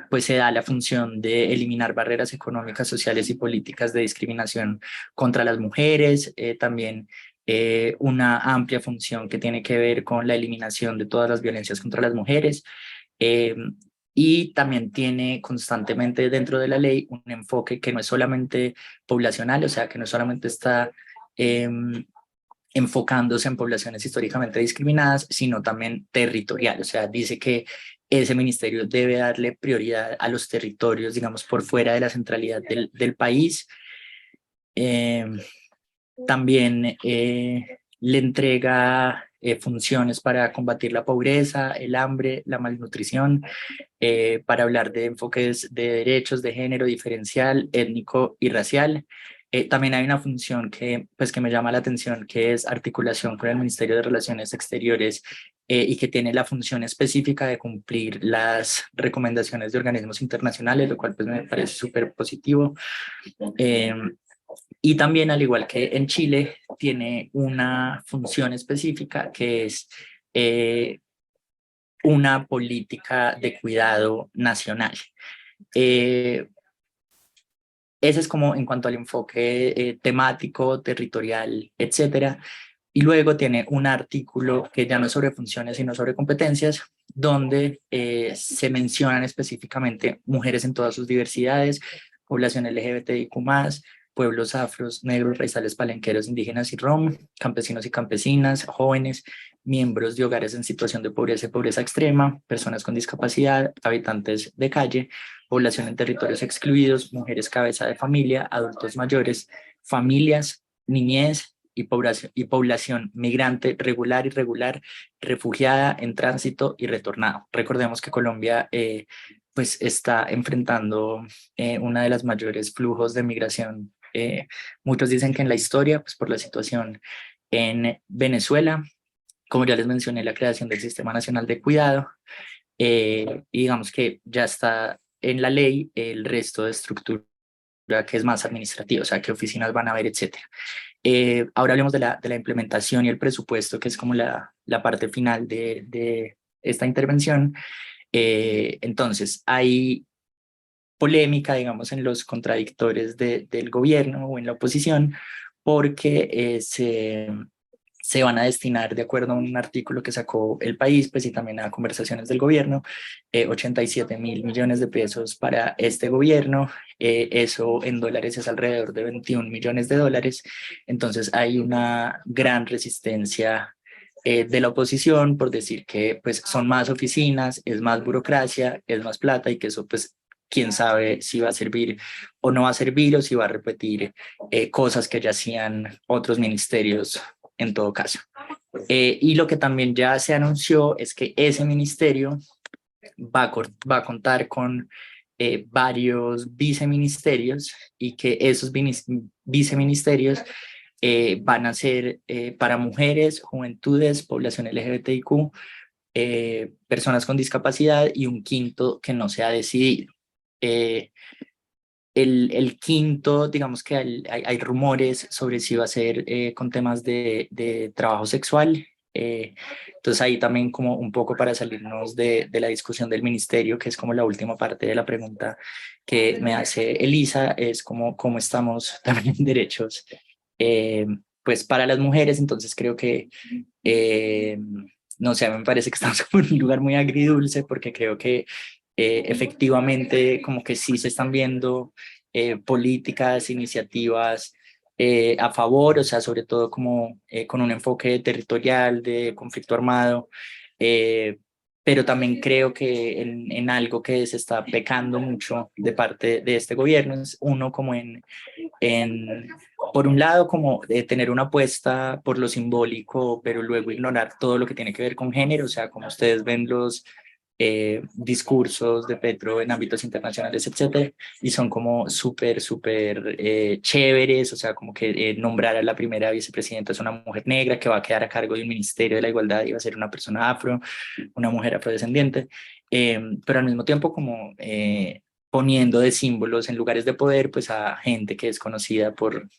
pues se da la función de eliminar barreras económicas, sociales y políticas de discriminación contra las mujeres. También una amplia función que tiene que ver con la eliminación de todas las violencias contra las mujeres. Eh, y también tiene constantemente dentro de la ley un enfoque que no es solamente poblacional, o sea, que no solamente está enfocándose en poblaciones históricamente discriminadas, sino también territorial. O sea, dice que ese ministerio debe darle prioridad a los territorios, digamos, por fuera de la centralidad del país. También le entrega funciones para combatir la pobreza, el hambre, la malnutrición, para hablar de enfoques de derechos de género diferencial, étnico y racial. También hay una función pues, que me llama la atención, que es articulación con el Ministerio de Relaciones Exteriores, y que tiene la función específica de cumplir las recomendaciones de organismos internacionales, lo cual pues, me parece súper positivo. Y también, al igual que en Chile, tiene una función específica que es una política de cuidado nacional. Ese es como en cuanto al enfoque temático, territorial, etcétera. Y luego tiene un artículo que ya no es sobre funciones, sino sobre competencias, donde se mencionan específicamente mujeres en todas sus diversidades, población LGBTIQ+, pueblos afros, negros, raizales, palenqueros, indígenas y rom, campesinos y campesinas, jóvenes, miembros de hogares en situación de pobreza y pobreza extrema, personas con discapacidad, habitantes de calle, población en territorios excluidos, mujeres cabeza de familia, adultos mayores, familias, niñez y población migrante regular, irregular, refugiada, en tránsito y retornado. Recordemos que Colombia pues está enfrentando una de las mayores flujos de migración. Muchos dicen que en la historia, pues por la situación en Venezuela, como ya les mencioné, la creación del Sistema Nacional de Cuidado, y digamos que ya está en la ley el resto de estructura que es más administrativa, o sea, qué oficinas van a haber, etcétera. Ahora hablemos de la implementación y el presupuesto, que es como la parte final de esta intervención. Entonces, hay polémica, digamos, en los contradictores del gobierno o en la oposición, porque se van a destinar, de acuerdo a un artículo que sacó El País, pues y también a conversaciones del gobierno, 87.000 millones de pesos para este gobierno. Eso en dólares es alrededor de 21 millones de dólares. Entonces hay una gran resistencia de la oposición por decir que pues son más oficinas, es más burocracia, es más plata, y que eso pues quién sabe si va a servir o no va a servir, o si va a repetir cosas que ya hacían otros ministerios en todo caso. Y lo que también ya se anunció es que ese ministerio va a contar con varios viceministerios, y que esos viceministerios van a ser para mujeres, juventudes, población LGBTIQ, personas con discapacidad, y un quinto que no se ha decidido. El quinto, digamos que hay rumores sobre si va a ser con temas de trabajo sexual. Entonces ahí también como un poco para salirnos de la discusión del ministerio, que es como la última parte de la pregunta que me hace Elisa, es cómo estamos también en derechos pues para las mujeres. Entonces creo que no sé, me parece que estamos como en un lugar muy agridulce, porque creo que efectivamente como que sí se están viendo políticas, iniciativas a favor, o sea, sobre todo como con un enfoque territorial de conflicto armado, pero también creo que en algo que se está pecando mucho de parte de este gobierno es uno como en por un lado, como de tener una apuesta por lo simbólico, pero luego ignorar todo lo que tiene que ver con género, o sea, como ustedes ven los discursos de Petro en ámbitos internacionales, etcétera, y son como súper chéveres, o sea, como que nombrar a la primera vicepresidenta es una mujer negra que va a quedar a cargo de un ministerio de la igualdad y va a ser una persona afro, una mujer afrodescendiente, pero al mismo tiempo como poniendo de símbolos en lugares de poder pues a gente que es conocida por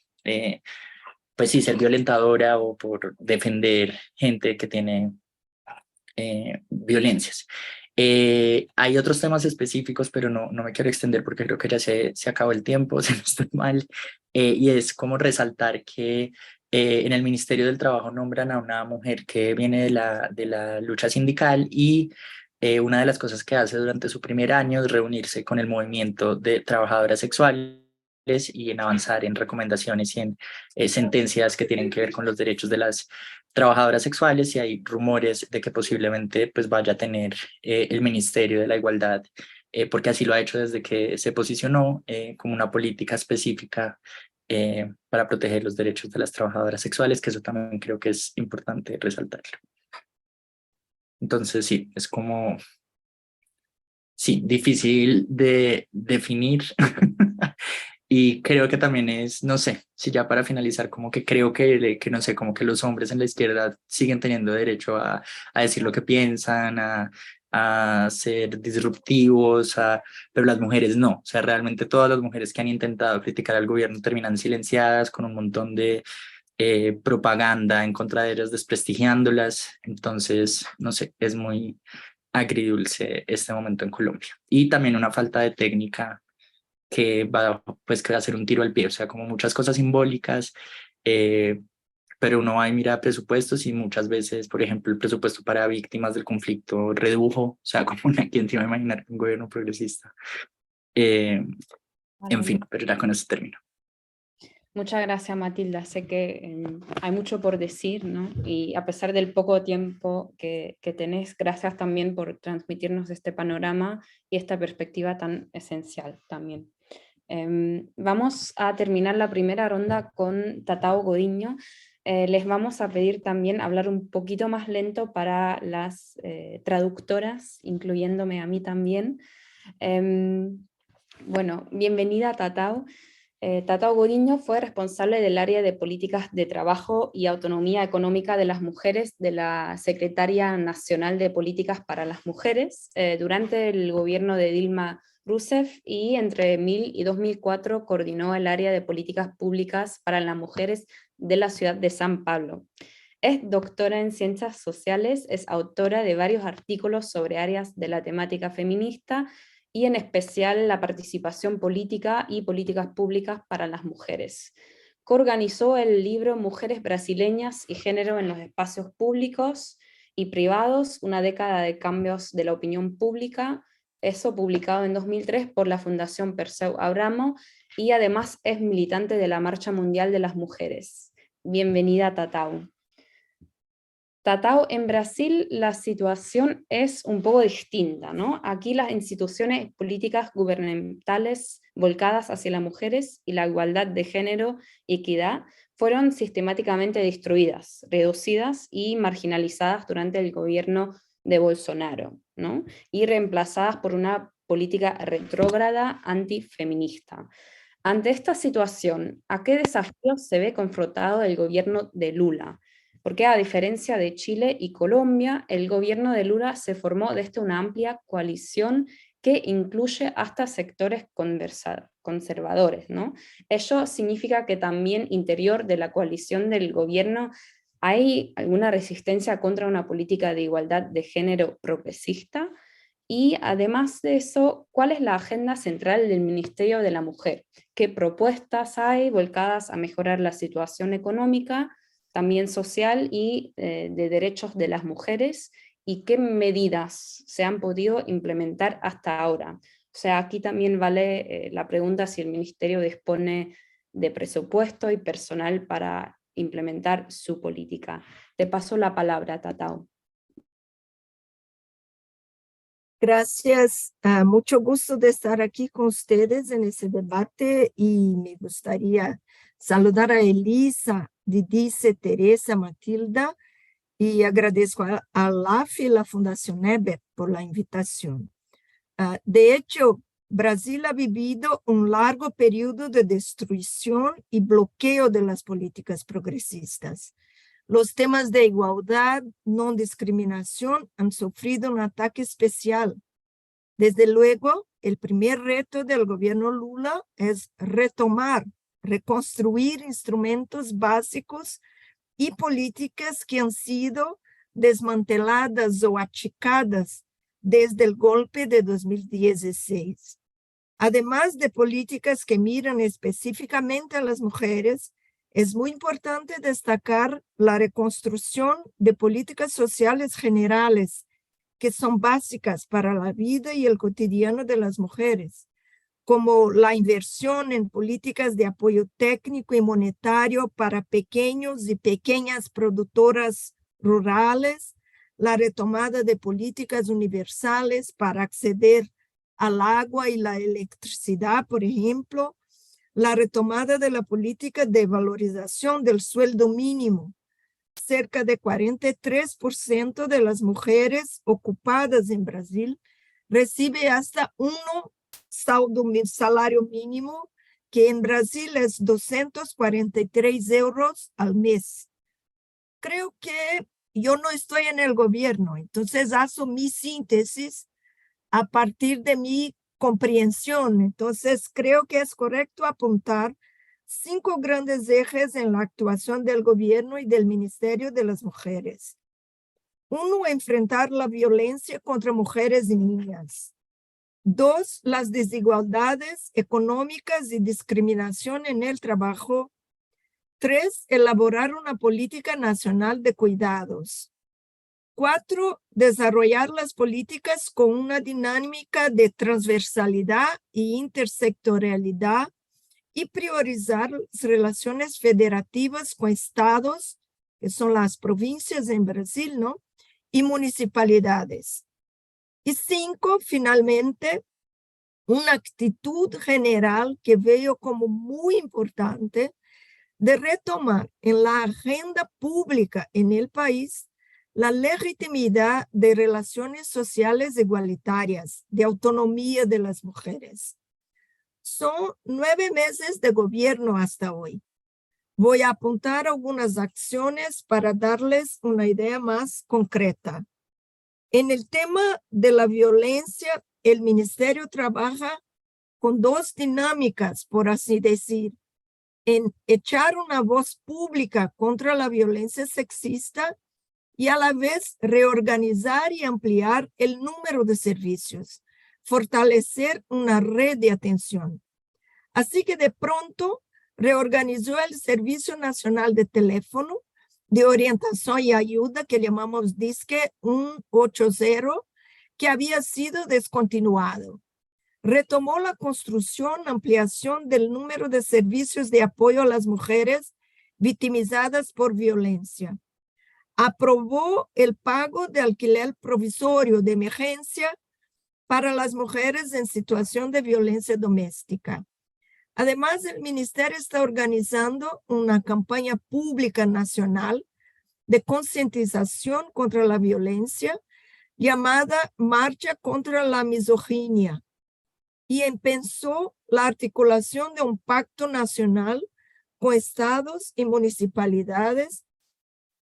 pues sí ser violentadora o por defender gente que tiene violencias. Hay otros temas específicos, pero no me quiero extender porque creo que ya se acabó el tiempo, si no estoy mal, y es como resaltar que en el Ministerio del Trabajo nombran a una mujer que viene de la lucha sindical y una de las cosas que hace durante su primer año es reunirse con el movimiento de trabajadoras sexuales y en avanzar en recomendaciones y en sentencias que tienen que ver con los derechos de las trabajadoras sexuales, y hay rumores de que posiblemente pues vaya a tener el Ministerio de la Igualdad, porque así lo ha hecho desde que se posicionó como una política específica para proteger los derechos de las trabajadoras sexuales, que eso también creo que es importante resaltarlo. Entonces sí, es como, sí, difícil de definir. Y creo que también es, no sé, si ya para finalizar, como que creo que no sé, como que los hombres en la izquierda siguen teniendo derecho a decir lo que piensan, a ser disruptivos, pero las mujeres no. O sea, realmente todas las mujeres que han intentado criticar al gobierno terminan silenciadas con un montón de propaganda en contra de ellas, desprestigiándolas. Entonces, no sé, es muy agridulce este momento en Colombia. Y también una falta de técnica pues, que va a ser un tiro al pie, o sea, como muchas cosas simbólicas, pero uno va y mira presupuestos y muchas veces, por ejemplo, el presupuesto para víctimas del conflicto redujo, o sea, como ¿quién se iba a imaginar un gobierno progresista? En fin, pero ya con eso termino. Muchas gracias, Matilda. Sé que hay mucho por decir, ¿no? Y a pesar del poco tiempo que tenés, gracias también por transmitirnos este panorama y esta perspectiva tan esencial también. Vamos a terminar la primera ronda con Tatao Godiño. Les vamos a pedir también hablar un poquito más lento para las traductoras, incluyéndome a mí también. Bueno, bienvenida, Tatao. Tatao Godiño fue responsable del área de políticas de trabajo y autonomía económica de las mujeres de la Secretaría Nacional de Políticas para las Mujeres durante el gobierno de Dilma Rousseff, y entre 2000 y 2004 coordinó el área de políticas públicas para las mujeres de la ciudad de San Pablo. Es doctora en ciencias sociales, es autora de varios artículos sobre áreas de la temática feminista y en especial la participación política y políticas públicas para las mujeres. Coorganizó el libro Mujeres Brasileñas y Género en los Espacios Públicos y Privados, una década de cambios de la opinión pública, eso publicado en 2003 por la Fundación Perseu Abramo, y además es militante de la Marcha Mundial de las Mujeres. Bienvenida, Tatao. Tatao, en Brasil la situación es un poco distinta, ¿no? Aquí las instituciones políticas gubernamentales volcadas hacia las mujeres y la igualdad de género y equidad fueron sistemáticamente destruidas, reducidas y marginalizadas durante el gobierno de Bolsonaro, ¿no? Y reemplazadas por una política retrógrada antifeminista. Ante esta situación, ¿a qué desafíos se ve confrontado el gobierno de Lula? Porque a diferencia de Chile y Colombia, el gobierno de Lula se formó desde una amplia coalición que incluye hasta sectores conservadores, ¿no? Ello significa que también interior de la coalición del gobierno hay alguna resistencia contra una política de igualdad de género progresista. Y además de eso, ¿cuál es la agenda central del Ministerio de la Mujer? ¿Qué propuestas hay volcadas a mejorar la situación económica, también social y de derechos de las mujeres? y qué medidas se han podido implementar hasta ahora. O sea, aquí también vale la pregunta si el Ministerio dispone de presupuesto y personal para implementar su política. Te paso la palabra, Tatao. Gracias, mucho gusto de estar aquí con ustedes en ese debate y me gustaría saludar a Elisa, Didice, Teresa, Matilda y agradezco a LAF y la Fundación Ebert por la invitación. De hecho, Brasil ha vivido un largo periodo de destrucción y bloqueo de las políticas progresistas. Los temas de igualdad, no discriminación han sufrido un ataque especial. Desde luego, el primer reto del gobierno Lula es retomar, reconstruir instrumentos básicos y políticas que han sido desmanteladas o achicadas desde el golpe de 2016. Además de políticas que miran específicamente a las mujeres, es muy importante destacar la reconstrucción de políticas sociales generales que son básicas para la vida y el cotidiano de las mujeres, como la inversión en políticas de apoyo técnico y monetario para pequeños y pequeñas productoras rurales, la retomada de políticas universales para acceder al agua y la electricidad, por ejemplo, la retomada de la política de valorización del sueldo mínimo. Cerca de 43% de las mujeres ocupadas en Brasil recibe hasta un salario mínimo, que en Brasil es 243 euros al mes. Creo que yo no estoy en el gobierno, entonces hago mi síntesis a partir de mi comprensión. Entonces creo que es correcto apuntar 5 grandes ejes en la actuación del gobierno y del Ministerio de las Mujeres. 1, enfrentar la violencia contra mujeres y niñas. 2, las desigualdades económicas y discriminación en el trabajo. 3, elaborar una política nacional de cuidados. 4, desarrollar las políticas con una dinámica de transversalidad e intersectorialidad y priorizar las relaciones federativas con estados, que son las provincias en Brasil, ¿no? Y municipalidades. Y 5, finalmente, una actitud general que veo como muy importante de retomar en la agenda pública en el país la legitimidad de relaciones sociales igualitarias, de autonomía de las mujeres. Son 9 meses de gobierno hasta hoy. Voy a apuntar algunas acciones para darles una idea más concreta. En el tema de la violencia, el ministerio trabaja con 2 dinámicas, por así decir, en echar una voz pública contra la violencia sexista y a la vez reorganizar y ampliar el número de servicios, fortalecer una red de atención. Así que de pronto reorganizó el Servicio Nacional de Teléfono de Orientación y Ayuda, que llamamos DISCE 180, que había sido descontinuado. Retomó la construcción, ampliación del número de servicios de apoyo a las mujeres victimizadas por violencia. Aprobó el pago de alquiler provisorio de emergencia para las mujeres en situación de violencia doméstica. Además, el ministerio está organizando una campaña pública nacional de concientización contra la violencia llamada Marcha contra la Misoginia y empezó la articulación de un pacto nacional con estados y municipalidades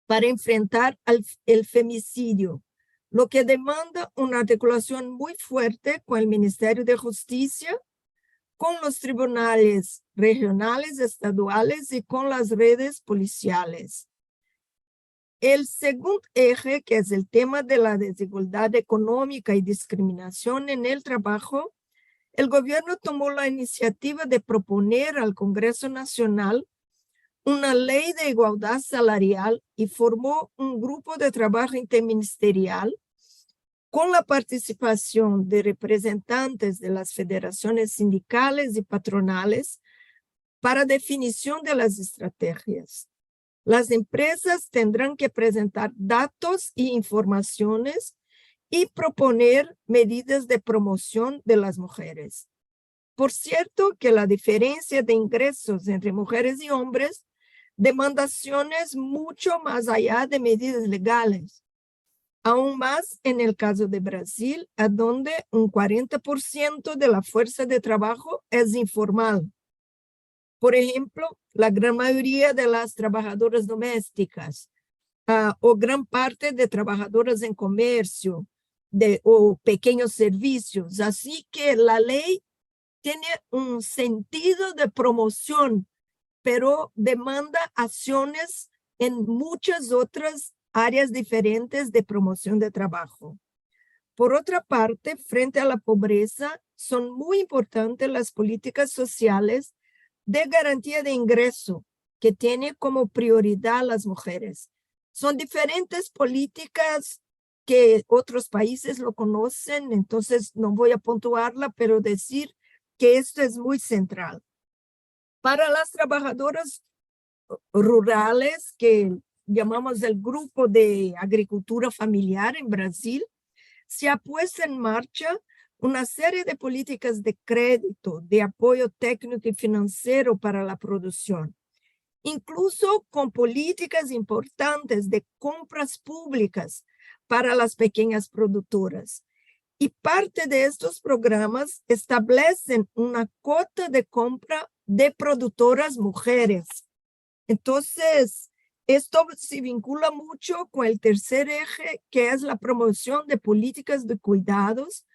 para enfrentar el femicidio, lo que demanda una articulación muy fuerte con el Ministerio de Justicia, con los tribunales regionales, estaduales y con las redes policiales. El segundo eje, que es el tema de la desigualdad económica y discriminación en el trabajo, el gobierno tomó la iniciativa de proponer al Congreso Nacional una ley de igualdad salarial y formó un grupo de trabajo interministerial con la participación de representantes de las federaciones sindicales y patronales para definición de las estrategias. Las empresas tendrán que presentar datos y informaciones y proponer medidas de promoción de las mujeres. Por cierto, que la diferencia de ingresos entre mujeres y hombres demanda acciones mucho más allá de medidas legales. Aún más en el caso de Brasil, a donde un 40% de la fuerza de trabajo es informal. Por ejemplo, la gran mayoría de las trabajadoras domésticas o gran parte de trabajadoras en comercio o pequeños servicios. Así que la ley tiene un sentido de promoción, pero demanda acciones en muchas otras áreas diferentes de promoción de trabajo. Por otra parte, frente a la pobreza, son muy importantes las políticas sociales de garantía de ingreso, que tiene como prioridad a las mujeres. Son diferentes políticas que otros países lo conocen, entonces no voy a puntuarla, pero decir que esto es muy central. Para las trabajadoras rurales, que llamamos el grupo de agricultura familiar en Brasil, se ha puesto en marcha una serie de políticas de crédito, de apoyo técnico y financiero para la producción, incluso con políticas importantes de compras públicas para las pequeñas productoras. Y parte de estos programas establecen una cuota de compra de productoras mujeres. Entonces, esto se vincula mucho con el tercer eje, que es la promoción de políticas de cuidados,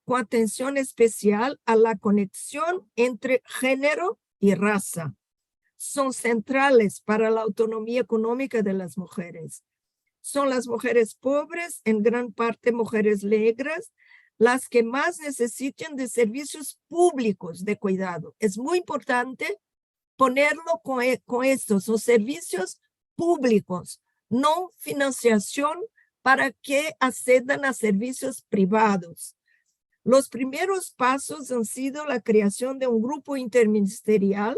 con atención especial a la conexión entre género y raza. Son centrales para la autonomía económica de las mujeres. Son las mujeres pobres, en gran parte mujeres negras, las que más necesitan de servicios públicos de cuidado. Es muy importante ponerlo con estos, son servicios públicos, no financiación para que accedan a servicios privados. Los primeros pasos han sido la creación de un grupo interministerial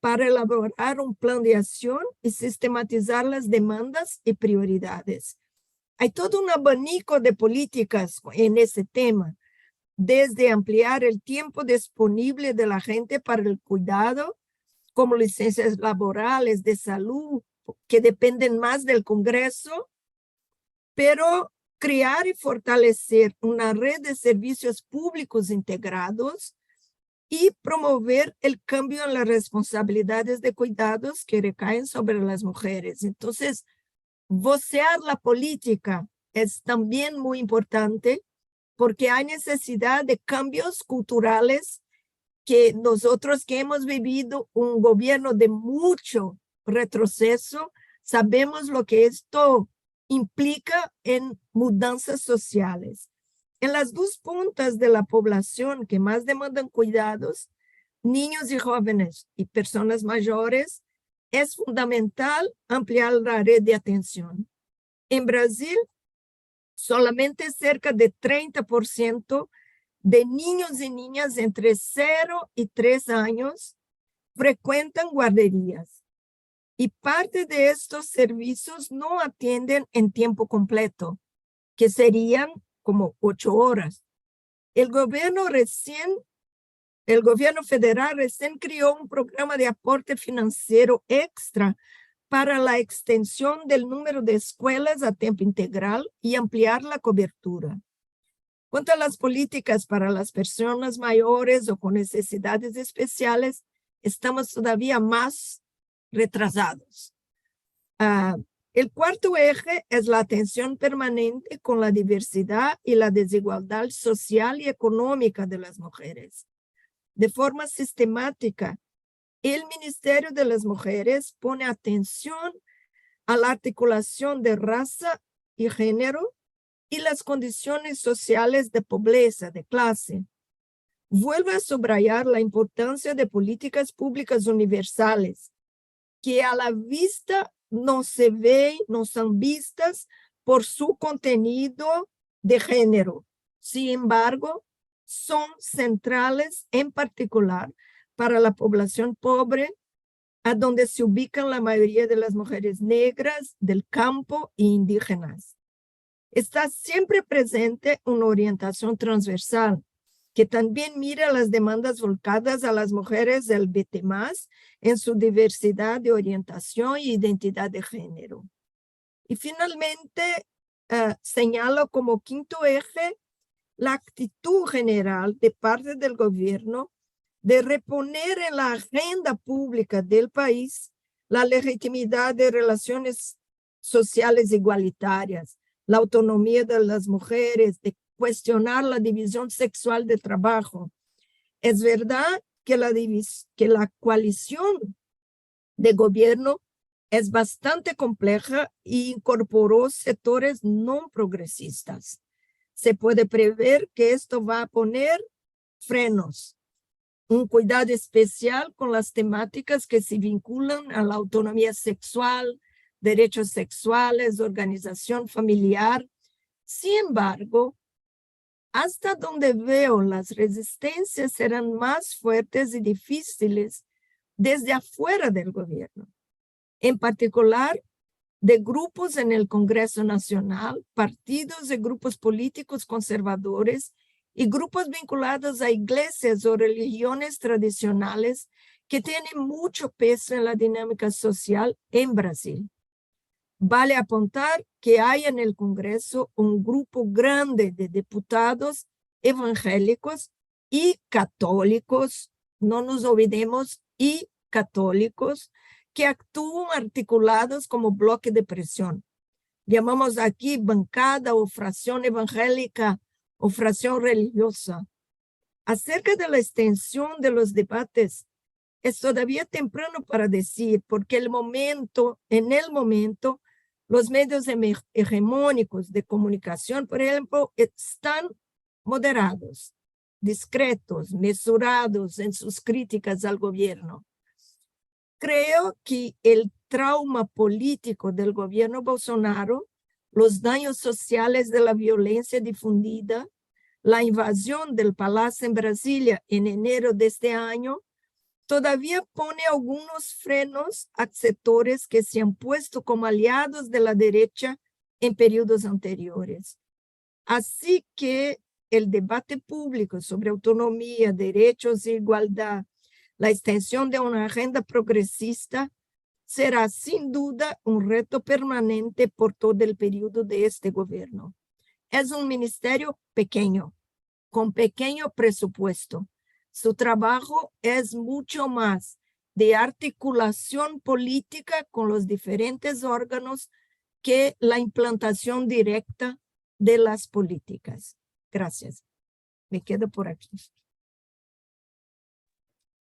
para elaborar un plan de acción y sistematizar las demandas y prioridades. Hay todo un abanico de políticas en ese tema, desde ampliar el tiempo disponible de la gente para el cuidado, como licencias laborales de salud, que dependen más del Congreso, pero crear y fortalecer una red de servicios públicos integrados y promover el cambio en las responsabilidades de cuidados que recaen sobre las mujeres. Entonces, vocear la política es también muy importante porque hay necesidad de cambios culturales que nosotros que hemos vivido un gobierno de mucho retroceso, sabemos lo que esto implica en mudanzas sociales. En las dos puntas de la población que más demandan cuidados, niños y jóvenes y personas mayores, es fundamental ampliar la red de atención. En Brasil, solamente cerca de 30% de niños y niñas entre 0 y 3 años frecuentan guarderías. Y parte de estos servicios no atienden en tiempo completo, que serían como 8 horas. El gobierno federal recién creó un programa de aporte financiero extra para la extensión del número de escuelas a tiempo integral y ampliar la cobertura. Cuanto a las políticas para las personas mayores o con necesidades especiales, estamos todavía más retrasados. El cuarto eje es la atención permanente con la diversidad y la desigualdad social y económica de las mujeres. De forma sistemática, el Ministerio de las Mujeres pone atención a la articulación de raza y género y las condiciones sociales de pobreza, de clase. Vuelve a subrayar la importancia de políticas públicas universales, que a la vista no se ven, no son vistas por su contenido de género. Sin embargo, son centrales en particular para la población pobre, a donde se ubican la mayoría de las mujeres negras del campo e indígenas. Está siempre presente una orientación transversal que también mira las demandas volcadas a las mujeres LGBT+, en su diversidad de orientación e identidad de género. Y finalmente, señalo como quinto eje la actitud general de parte del gobierno de reponer en la agenda pública del país la legitimidad de relaciones sociales igualitarias, la autonomía de las mujeres, de cuestionar la división sexual del trabajo. Es verdad que la coalición de gobierno es bastante compleja e incorporó sectores no progresistas. Se puede prever que esto va a poner frenos, un cuidado especial con las temáticas que se vinculan a la autonomía sexual, derechos sexuales, organización familiar. Sin embargo, hasta donde veo, las resistencias serán más fuertes y difíciles desde afuera del gobierno, en particular de grupos en el Congreso Nacional, partidos y grupos políticos conservadores y grupos vinculados a iglesias o religiones tradicionales que tienen mucho peso en la dinámica social en Brasil. Vale apuntar que hay en el Congreso un grupo grande de diputados evangélicos y católicos, no nos olvidemos, y católicos, que actúan articulados como bloque de presión. Llamamos aquí bancada o fracción evangélica o fracción religiosa. Acerca de la extensión de los debates, es todavía temprano para decir, porque en el momento, los medios hegemónicos de comunicación, por ejemplo, están moderados, discretos, mesurados en sus críticas al gobierno. Creo que el trauma político del gobierno Bolsonaro, los daños sociales de la violencia difundida, la invasión del Palacio en Brasilia en enero de este año, todavía pone algunos frenos a sectores que se han puesto como aliados de la derecha en periodos anteriores. Así que el debate público sobre autonomía, derechos e igualdad, la extensión de una agenda progresista, será sin duda un reto permanente por todo el periodo de este gobierno. Es un ministerio pequeño, con pequeño presupuesto. Su trabajo es mucho más de articulación política con los diferentes órganos que la implantación directa de las políticas. Gracias. Me quedo por aquí.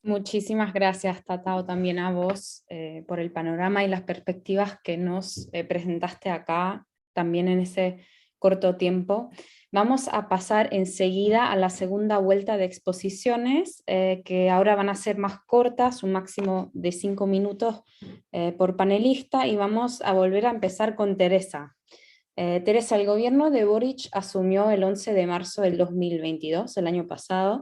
Muchísimas gracias, Tatao, también a vos por el panorama y las perspectivas que nos presentaste acá, también en ese corto tiempo. Vamos a pasar enseguida a la segunda vuelta de exposiciones, que ahora van a ser más cortas, un máximo de 5 minutos por panelista, y vamos a volver a empezar con Teresa. Teresa, el gobierno de Boric asumió el 11 de marzo del 2022, el año pasado.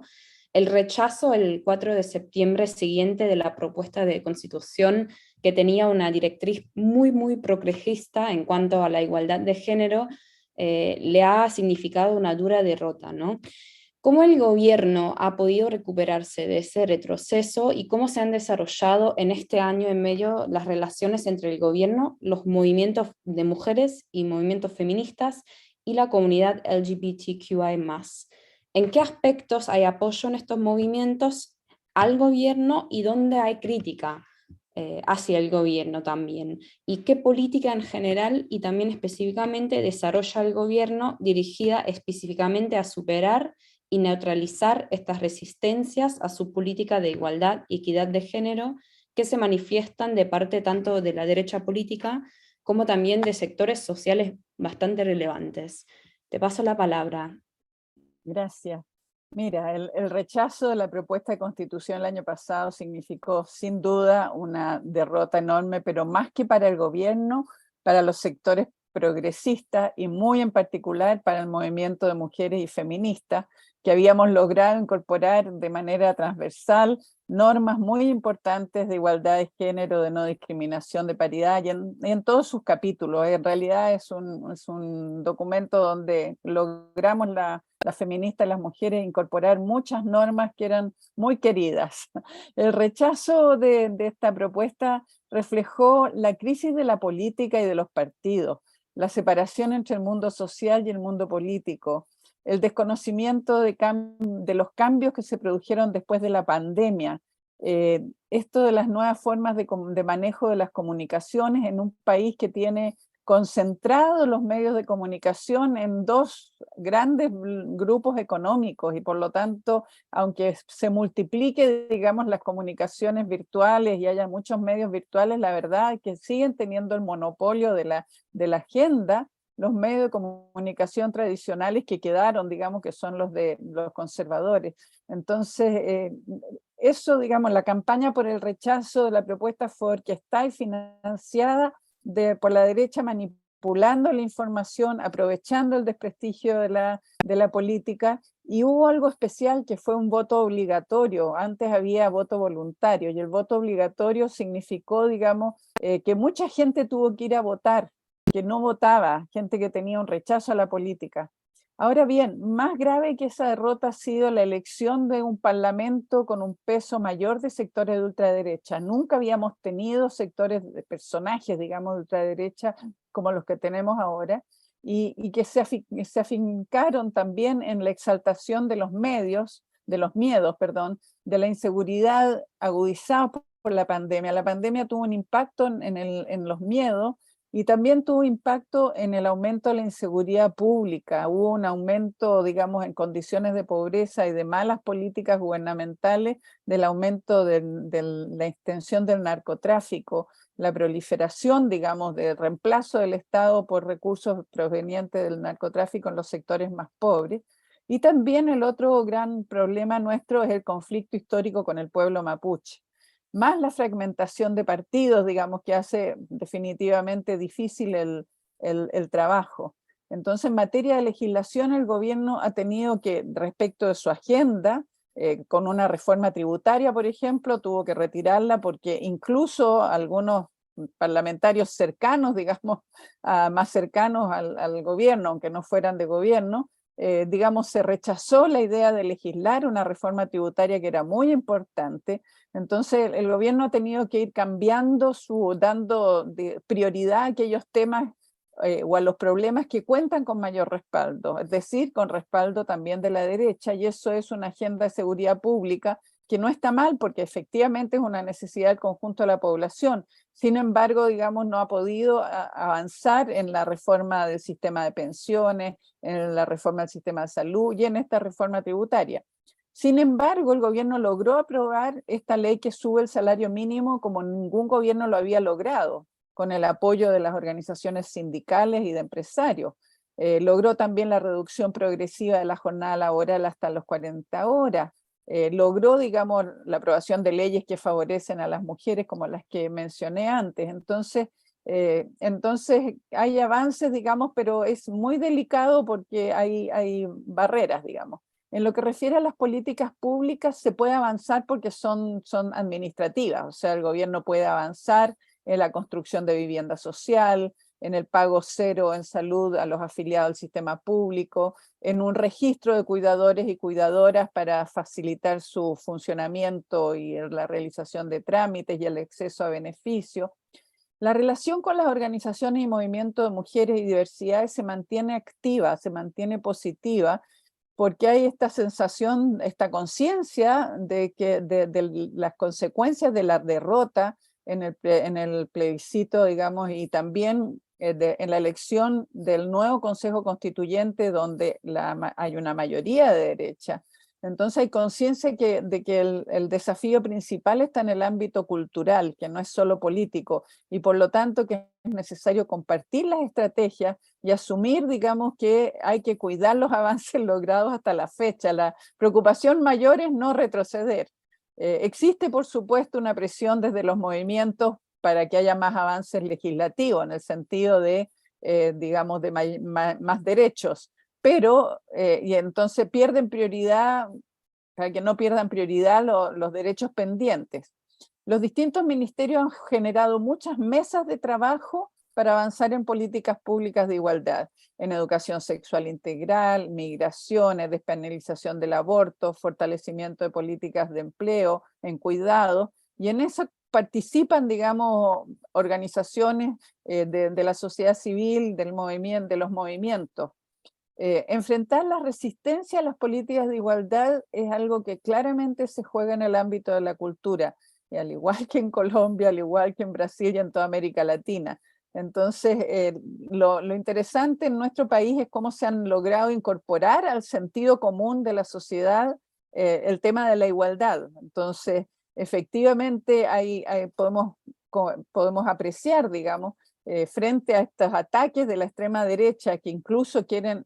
El rechazo el 4 de septiembre siguiente de la propuesta de constitución, que tenía una directriz muy progresista en cuanto a la igualdad de género, le ha significado una dura derrota, ¿no? ¿Cómo el gobierno ha podido recuperarse de ese retroceso y cómo se han desarrollado en este año en medio las relaciones entre el gobierno, los movimientos de mujeres y movimientos feministas y la comunidad LGBTQI+? ¿En qué aspectos hay apoyo en estos movimientos al gobierno y dónde hay crítica hacia el gobierno también? ¿Y qué política en general y también específicamente desarrolla el gobierno dirigida específicamente a superar y neutralizar estas resistencias a su política de igualdad y equidad de género que se manifiestan de parte tanto de la derecha política como también de sectores sociales bastante relevantes? Te paso la palabra. Gracias. Mira, el rechazo de la propuesta de constitución el año pasado significó sin duda una derrota enorme, pero más que para el gobierno, para los sectores progresistas y muy en particular para el movimiento de mujeres y feministas, que habíamos logrado incorporar de manera transversal normas muy importantes de igualdad de género, de no discriminación, de paridad, y en todos sus capítulos. En realidad es un documento donde logramos las feministas y las mujeres incorporar muchas normas que eran muy queridas. El rechazo de esta propuesta reflejó la crisis de la política y de los partidos, la separación entre el mundo social y el mundo político, el desconocimiento de los cambios que se produjeron después de la pandemia, esto de las nuevas formas de manejo de las comunicaciones en un país que tiene concentrados los medios de comunicación en dos grandes grupos económicos y por lo tanto, aunque se multiplique, digamos, las comunicaciones virtuales y haya muchos medios virtuales, la verdad es que siguen teniendo el monopolio de la agenda los medios de comunicación tradicionales que quedaron, digamos, que son los de los conservadores. Entonces, eso, digamos, la campaña por el rechazo de la propuesta fue orquestada y financiada por la derecha, manipulando la información, aprovechando el desprestigio de la política, y hubo algo especial que fue un voto obligatorio. Antes había voto voluntario, y el voto obligatorio significó, digamos, que mucha gente tuvo que ir a votar, que no votaba, gente que tenía un rechazo a la política. Ahora bien, más grave que esa derrota ha sido la elección de un parlamento con un peso mayor de sectores de ultraderecha. Nunca habíamos tenido sectores de personajes, digamos, de ultraderecha como los que tenemos ahora, y que se afincaron también en la exaltación de los miedos, de la inseguridad agudizada por la pandemia. La pandemia tuvo un impacto en los miedos, y también tuvo impacto en el aumento de la inseguridad pública. Hubo un aumento, digamos, en condiciones de pobreza y de malas políticas gubernamentales, del aumento de la extensión del narcotráfico, la proliferación, digamos, del reemplazo del Estado por recursos provenientes del narcotráfico en los sectores más pobres. Y también el otro gran problema nuestro es el conflicto histórico con el pueblo mapuche, más la fragmentación de partidos, digamos, que hace definitivamente difícil el trabajo. Entonces, en materia de legislación, el gobierno ha tenido que, respecto de su agenda, con una reforma tributaria, por ejemplo, tuvo que retirarla porque incluso algunos parlamentarios cercanos, digamos, más cercanos al gobierno, aunque no fueran de gobierno, digamos, se rechazó la idea de legislar una reforma tributaria que era muy importante. Entonces el gobierno ha tenido que ir cambiando, dando prioridad a aquellos temas o a los problemas que cuentan con mayor respaldo, es decir, con respaldo también de la derecha, y eso es una agenda de seguridad pública que no está mal porque efectivamente es una necesidad del conjunto de la población. Sin embargo, digamos, no ha podido avanzar en la reforma del sistema de pensiones, en la reforma del sistema de salud y en esta reforma tributaria. Sin embargo, el gobierno logró aprobar esta ley que sube el salario mínimo como ningún gobierno lo había logrado, con el apoyo de las organizaciones sindicales y de empresarios. Logró también la reducción progresiva de la jornada laboral hasta los 40 horas. Logró, digamos, la aprobación de leyes que favorecen a las mujeres como las que mencioné antes. Entonces hay avances, digamos, pero es muy delicado porque hay barreras, digamos. En lo que refiere a las políticas públicas se puede avanzar porque son administrativas, o sea, el gobierno puede avanzar en la construcción de vivienda social, en el pago cero en salud a los afiliados al sistema público, en un registro de cuidadores y cuidadoras para facilitar su funcionamiento y la realización de trámites y el acceso a beneficios. La relación con las organizaciones y movimientos de mujeres y diversidades se mantiene activa, se mantiene positiva, porque hay esta sensación, esta conciencia de las consecuencias de la derrota en el plebiscito, digamos, y también en la elección del nuevo Consejo Constituyente, donde hay una mayoría de derecha. Entonces hay conciencia de que el desafío principal está en el ámbito cultural, que no es solo político, y por lo tanto que es necesario compartir las estrategias y asumir, digamos, que hay que cuidar los avances logrados hasta la fecha. La preocupación mayor es no retroceder. Existe, por supuesto, una presión desde los movimientos para que haya más avances legislativos, en el sentido de digamos, de más derechos, pero, y entonces pierden prioridad, para que no pierdan prioridad los derechos pendientes. Los distintos ministerios han generado muchas mesas de trabajo para avanzar en políticas públicas de igualdad, en educación sexual integral, migraciones, despenalización del aborto, fortalecimiento de políticas de empleo, en cuidado, y en eso participan, digamos, organizaciones de la sociedad civil, de los movimientos. Enfrentar la resistencia a las políticas de igualdad es algo que claramente se juega en el ámbito de la cultura, y al igual que en Colombia, al igual que en Brasil y en toda América Latina. Entonces, lo interesante en nuestro país es cómo se han logrado incorporar al sentido común de la sociedad el tema de la igualdad. Entonces, efectivamente, podemos apreciar, digamos, frente a estos ataques de la extrema derecha que incluso quieren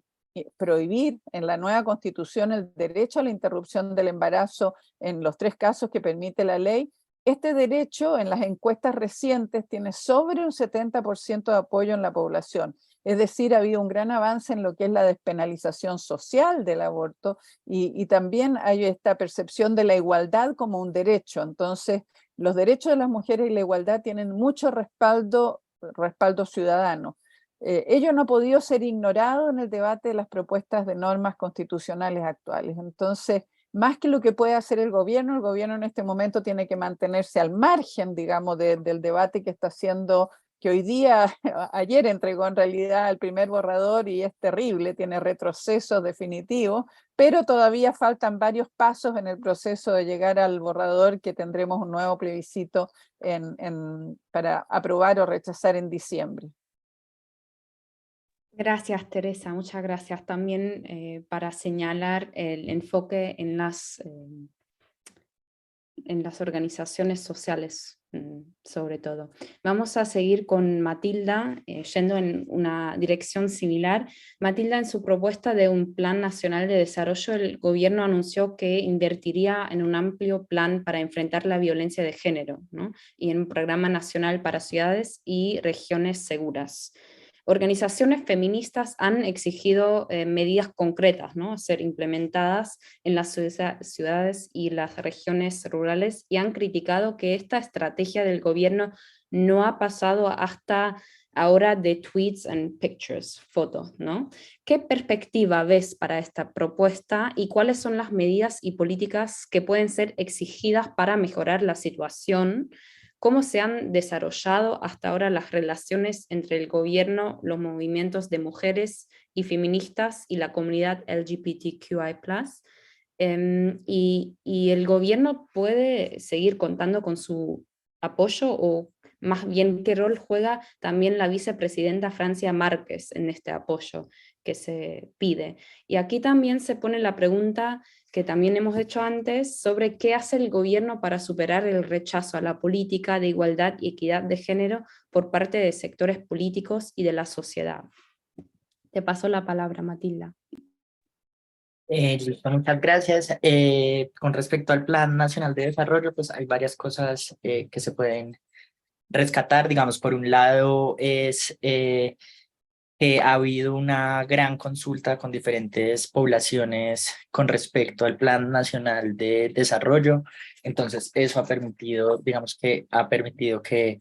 prohibir en la nueva constitución el derecho a la interrupción del embarazo en los 3 casos que permite la ley. Este derecho en las encuestas recientes tiene sobre un 70% de apoyo en la población. Es decir, ha habido un gran avance en lo que es la despenalización social del aborto y también hay esta percepción de la igualdad como un derecho. Entonces, los derechos de las mujeres y la igualdad tienen mucho respaldo ciudadano. Ello no ha podido ser ignorado en el debate de las propuestas de normas constitucionales actuales. Entonces, más que lo que puede hacer el gobierno en este momento tiene que mantenerse al margen, digamos, del debate que está haciendo, que hoy día, ayer entregó en realidad el primer borrador y es terrible, tiene retrocesos definitivos, pero todavía faltan varios pasos en el proceso de llegar al borrador que tendremos un nuevo plebiscito para aprobar o rechazar en diciembre. Gracias, Teresa, muchas gracias. También para señalar el enfoque en las organizaciones sociales, sobre todo. Vamos a seguir con Matilda, yendo en una dirección similar. Matilda, en su propuesta de un Plan Nacional de Desarrollo, el gobierno anunció que invertiría en un amplio plan para enfrentar la violencia de género, ¿no? Y en un programa nacional para ciudades y regiones seguras. Organizaciones feministas han exigido medidas concretas, ¿no?, ser implementadas en las ciudades y las regiones rurales, y han criticado que esta estrategia del gobierno no ha pasado hasta ahora de tweets and pictures, fotos, ¿no? ¿Qué perspectiva ves para esta propuesta y cuáles son las medidas y políticas que pueden ser exigidas para mejorar la situación? ¿Cómo se han desarrollado hasta ahora las relaciones entre el gobierno, los movimientos de mujeres y feministas y la comunidad LGBTQI+? ¿Y el gobierno puede seguir contando con su apoyo, o más bien qué rol juega también la vicepresidenta Francia Márquez en este apoyo que se pide? Y aquí también se pone la pregunta que también hemos hecho antes, sobre qué hace el gobierno para superar el rechazo a la política de igualdad y equidad de género por parte de sectores políticos y de la sociedad. Te paso la palabra, Matilda. Listo, muchas gracias. Con respecto al Plan Nacional de Desarrollo, pues hay varias cosas que se pueden rescatar. Digamos, por un lado es que ha habido una gran consulta con diferentes poblaciones con respecto al Plan Nacional de Desarrollo. Entonces, eso ha permitido, digamos que ha permitido que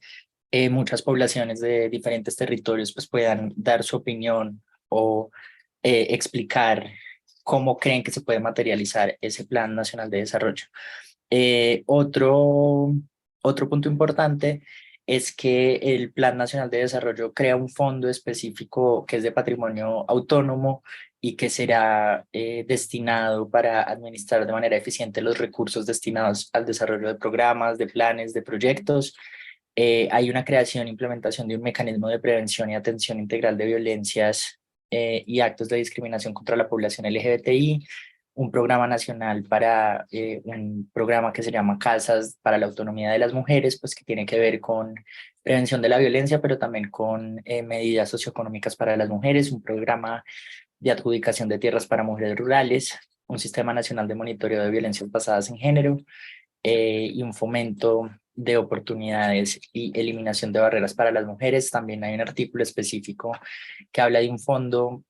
muchas poblaciones de diferentes territorios pues puedan dar su opinión o explicar cómo creen que se puede materializar ese Plan Nacional de Desarrollo. Otro punto importante es que el Plan Nacional de Desarrollo crea un fondo específico que es de patrimonio autónomo y que será destinado para administrar de manera eficiente los recursos destinados al desarrollo de programas, de planes, de proyectos. Hay una creación e implementación de un mecanismo de prevención y atención integral de violencias y actos de discriminación contra la población LGBTI, un programa nacional para un programa que se llama Casas para la Autonomía de las Mujeres, pues que tiene que ver con prevención de la violencia, pero también con medidas socioeconómicas para las mujeres, un programa de adjudicación de tierras para mujeres rurales, un sistema nacional de monitoreo de violencias basadas en género y un fomento de oportunidades y eliminación de barreras para las mujeres. También hay un artículo específico que habla de un fondo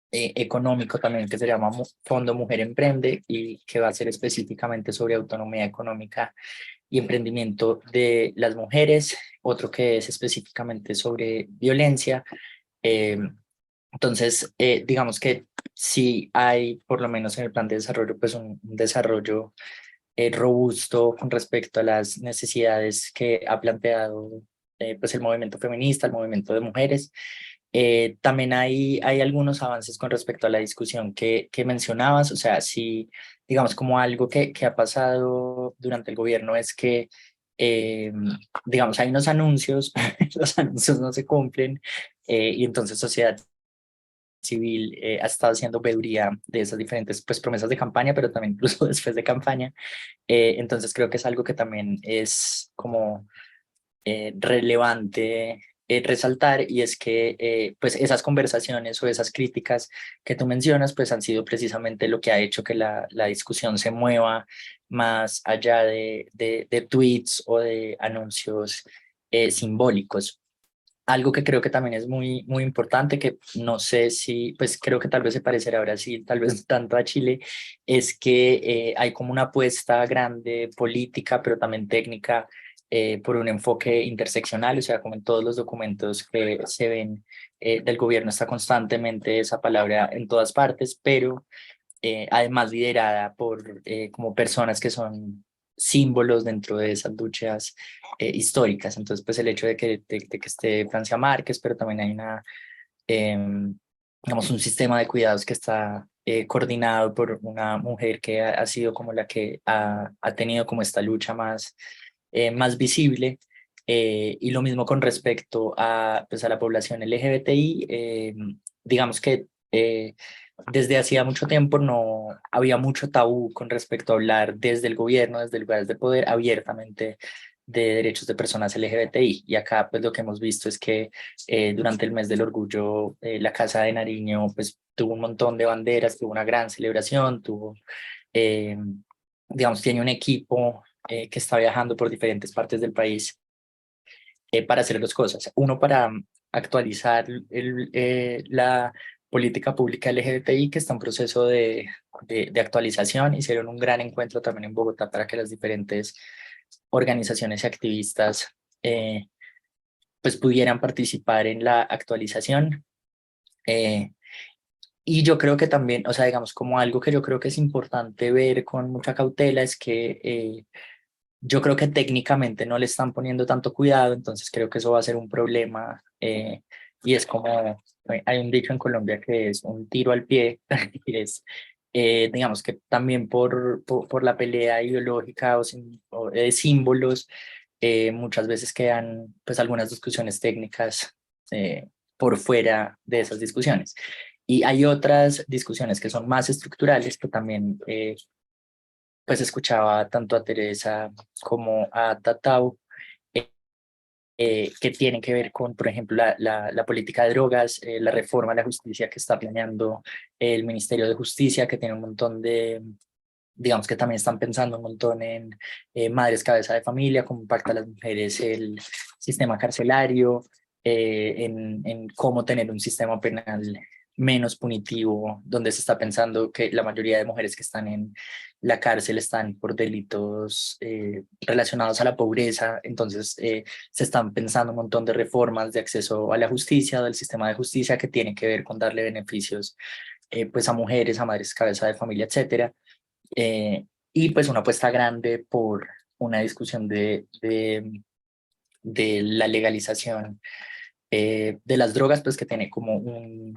económico también que se llama Fondo Mujer Emprende y que va a ser específicamente sobre autonomía económica y emprendimiento de las mujeres, otro que es específicamente sobre violencia. Eh, entonces, digamos que sí hay, por lo menos en el plan de desarrollo, pues un desarrollo robusto con respecto a las necesidades que ha planteado pues el movimiento feminista, el movimiento de mujeres. También hay algunos avances con respecto a la discusión que mencionabas, o sea, sí, digamos, como algo que ha pasado durante el gobierno es que, digamos, hay unos anuncios, los anuncios no se cumplen, y entonces sociedad civil ha estado haciendo veeduría de esas diferentes pues, promesas de campaña, pero también incluso después de campaña. Entonces creo que es algo que también es como relevante resaltar, y es que pues esas conversaciones o esas críticas que tú mencionas pues han sido precisamente lo que ha hecho que la discusión se mueva más allá de tweets o de anuncios simbólicos. Algo que creo que también es muy importante, que no sé si, pues creo que tal vez se parecerá a Brasil, tal vez no tanto a Chile, es que hay como una apuesta grande política, pero también técnica, por un enfoque interseccional, o sea, como en todos los documentos que se ven del gobierno está constantemente esa palabra en todas partes, pero además liderada por como personas que son símbolos dentro de esas luchas históricas. Entonces, pues el hecho de que esté Francia Márquez, pero también hay digamos, un sistema de cuidados que está coordinado por una mujer que ha sido como la que ha tenido como esta lucha más visible. Y lo mismo con respecto pues a la población LGBTI, digamos que desde hacía mucho tiempo no había mucho tabú con respecto a hablar desde el gobierno, desde lugares de poder, abiertamente de derechos de personas LGBTI. Y acá pues lo que hemos visto es que durante el mes del orgullo la Casa de Nariño pues tuvo un montón de banderas, tuvo una gran celebración, eh, digamos, tiene un equipo que está viajando por diferentes partes del país para hacer dos cosas. Uno, para actualizar la política pública LGBTI, que está en proceso de actualización. Hicieron un gran encuentro también en Bogotá para que las diferentes organizaciones y activistas pues pudieran participar en la actualización. Y yo creo que también, o sea, digamos, como algo que yo creo que es importante ver con mucha cautela es que yo creo que técnicamente no le están poniendo tanto cuidado, entonces creo que eso va a ser un problema. Y es como, hay un dicho en Colombia que es un tiro al pie, y es, digamos que también por la pelea ideológica o de símbolos, muchas veces quedan pues algunas discusiones técnicas por fuera de esas discusiones. Y hay otras discusiones que son más estructurales que también pues escuchaba tanto a Teresa como a Tatau, que tienen que ver con, por ejemplo, la política de drogas, la reforma a la justicia que está planeando el Ministerio de Justicia, que tiene un montón digamos que también están pensando un montón en madres cabeza de familia, cómo impacta a las mujeres el sistema carcelario, en cómo tener un sistema penal menos punitivo, donde se está pensando que la mayoría de mujeres que están en la cárcel están por delitos relacionados a la pobreza. Entonces se están pensando un montón de reformas de acceso a la justicia, del sistema de justicia, que tienen que ver con darle beneficios pues a mujeres, a madres cabeza de familia, etcétera. Y pues una apuesta grande por una discusión de la legalización de las drogas, pues que tiene como un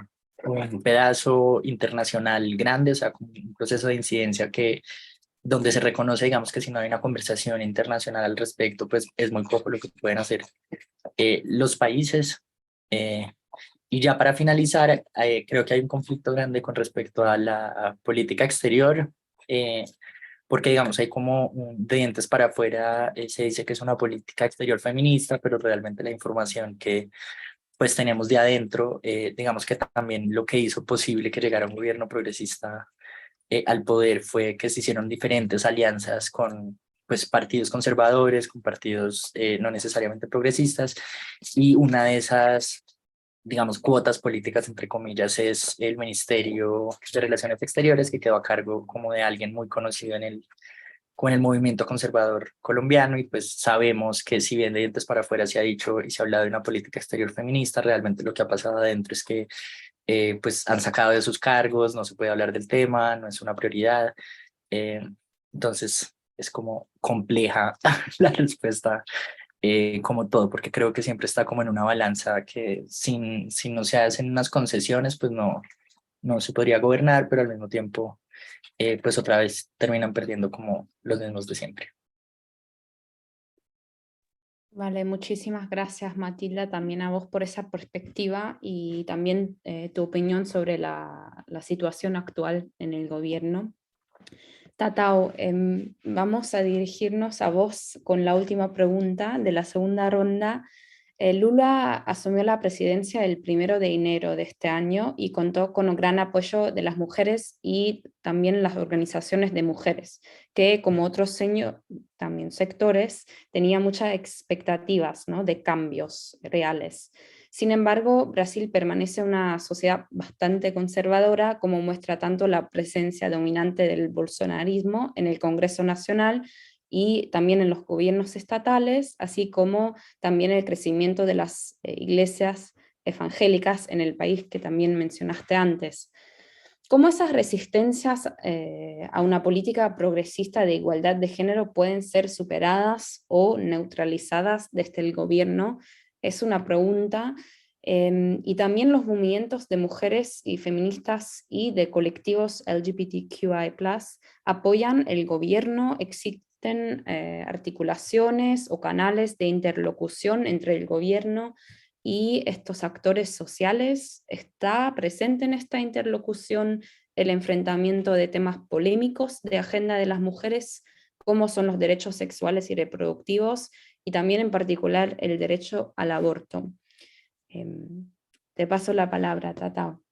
pedazo internacional grande, o sea, como un proceso de incidencia donde se reconoce, digamos, que si no hay una conversación internacional al respecto, pues es muy poco lo que pueden hacer los países. Y ya para finalizar, creo que hay un conflicto grande con respecto a la política exterior, porque digamos hay como de dientes para afuera, se dice que es una política exterior feminista, pero realmente la información que pues tenemos de adentro, digamos que también lo que hizo posible que llegara un gobierno progresista al poder fue que se hicieron diferentes alianzas con pues partidos conservadores, con partidos no necesariamente progresistas, y una de esas, digamos, cuotas políticas, entre comillas, es el Ministerio de Relaciones Exteriores, que quedó a cargo como de alguien muy conocido con el movimiento conservador colombiano, y pues sabemos que si bien de dientes para afuera se ha dicho y se ha hablado de una política exterior feminista, realmente lo que ha pasado adentro es que pues han sacado de sus cargos, no se puede hablar del tema, no es una prioridad. eh, entonces es como compleja la respuesta, como todo, porque creo que siempre está como en una balanza que si no se hacen unas concesiones, pues no se podría gobernar, pero al mismo tiempo pues otra vez terminan perdiendo como los mismos de siempre. Vale, muchísimas gracias, Matilda, también a vos por esa perspectiva y también tu opinión sobre la situación actual en el gobierno. Tatao, vamos a dirigirnos a vos con la última pregunta de la segunda ronda. Lula asumió la presidencia el 1 de enero de este año y contó con un gran apoyo de las mujeres y también las organizaciones de mujeres, que como otros también sectores tenía muchas expectativas, ¿no?, de cambios reales. Sin embargo, Brasil permanece una sociedad bastante conservadora, como muestra tanto la presencia dominante del bolsonarismo en el Congreso Nacional y también en los gobiernos estatales, así como también el crecimiento de las iglesias evangélicas en el país que también mencionaste antes. ¿Cómo esas resistencias a una política progresista de igualdad de género pueden ser superadas o neutralizadas desde el gobierno? Es una pregunta. Y también los movimientos de mujeres y feministas y de colectivos LGBTQI+, apoyan el gobierno. ¿Existen articulaciones o canales de interlocución entre el gobierno y estos actores sociales? ¿Está presente en esta interlocución el enfrentamiento de temas polémicos de agenda de las mujeres, como son los derechos sexuales y reproductivos, y también en particular el derecho al aborto? Te paso la palabra, Tatao.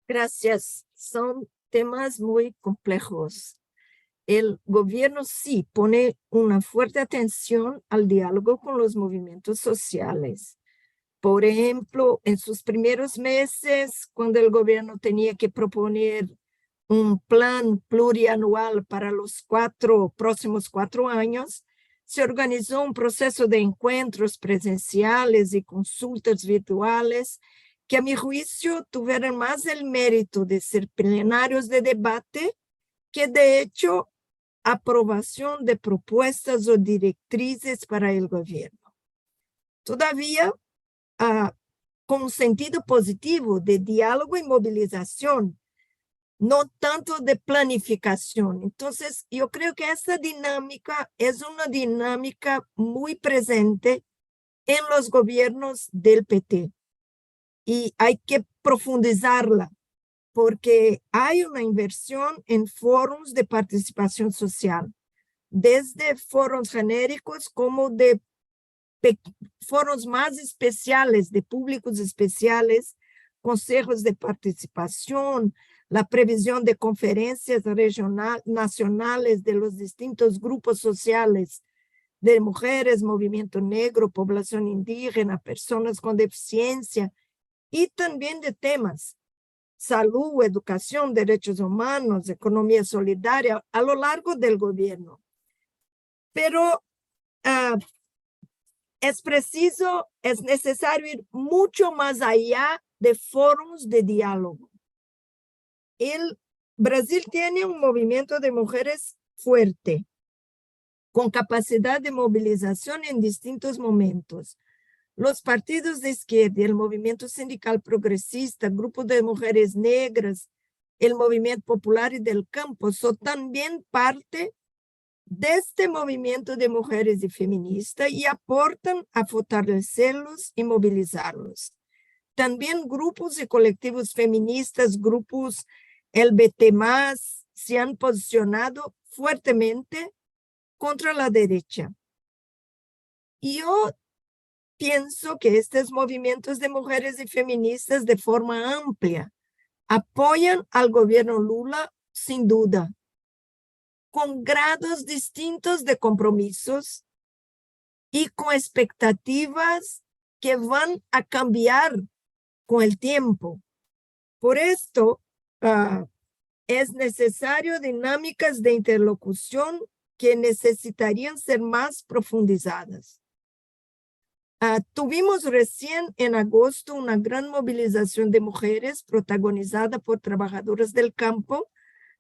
Gracias. Son temas muy complejos. El gobierno sí pone una fuerte atención al diálogo con los movimientos sociales. Por ejemplo, en sus primeros meses, cuando el gobierno tenía que proponer un plan plurianual para los próximos 4 años, se organizó un proceso de encuentros presenciales y consultas virtuales que, a mi juicio, tuvieron más el mérito de ser plenarios de debate que, de hecho, aprobación de propuestas o directrices para el gobierno. Todavía, con un sentido positivo de diálogo y movilización, no tanto de planificación. Entonces, yo creo que esta dinámica es una dinámica muy presente en los gobiernos del PT y hay que profundizarla porque hay una inversión en foros de participación social, desde foros genéricos como de foros más especiales, de públicos especiales, consejos de participación, la previsión de conferencias nacionales de los distintos grupos sociales, de mujeres, movimiento negro, población indígena, personas con deficiencia, y también de temas, salud, educación, derechos humanos, economía solidaria, a lo largo del gobierno. Pero es necesario ir mucho más allá de foros de diálogo. El Brasil tiene un movimiento de mujeres fuerte, con capacidad de movilización en distintos momentos. Los partidos de izquierda, el movimiento sindical progresista, grupo de mujeres negras, el movimiento popular y del campo son también parte de este movimiento de mujeres y feministas y aportan a fortalecerlos y movilizarlos. También grupos y colectivos feministas, grupos LGBT+, se han posicionado fuertemente contra la derecha. Y yo pienso que estos movimientos de mujeres y feministas de forma amplia apoyan al gobierno Lula sin duda. con grados distintos de compromisos y con expectativas que van a cambiar con el tiempo. Por esto, es necesario dinámicas de interlocución que necesitarían ser más profundizadas. Tuvimos recién en agosto una gran movilización de mujeres protagonizada por trabajadoras del campo,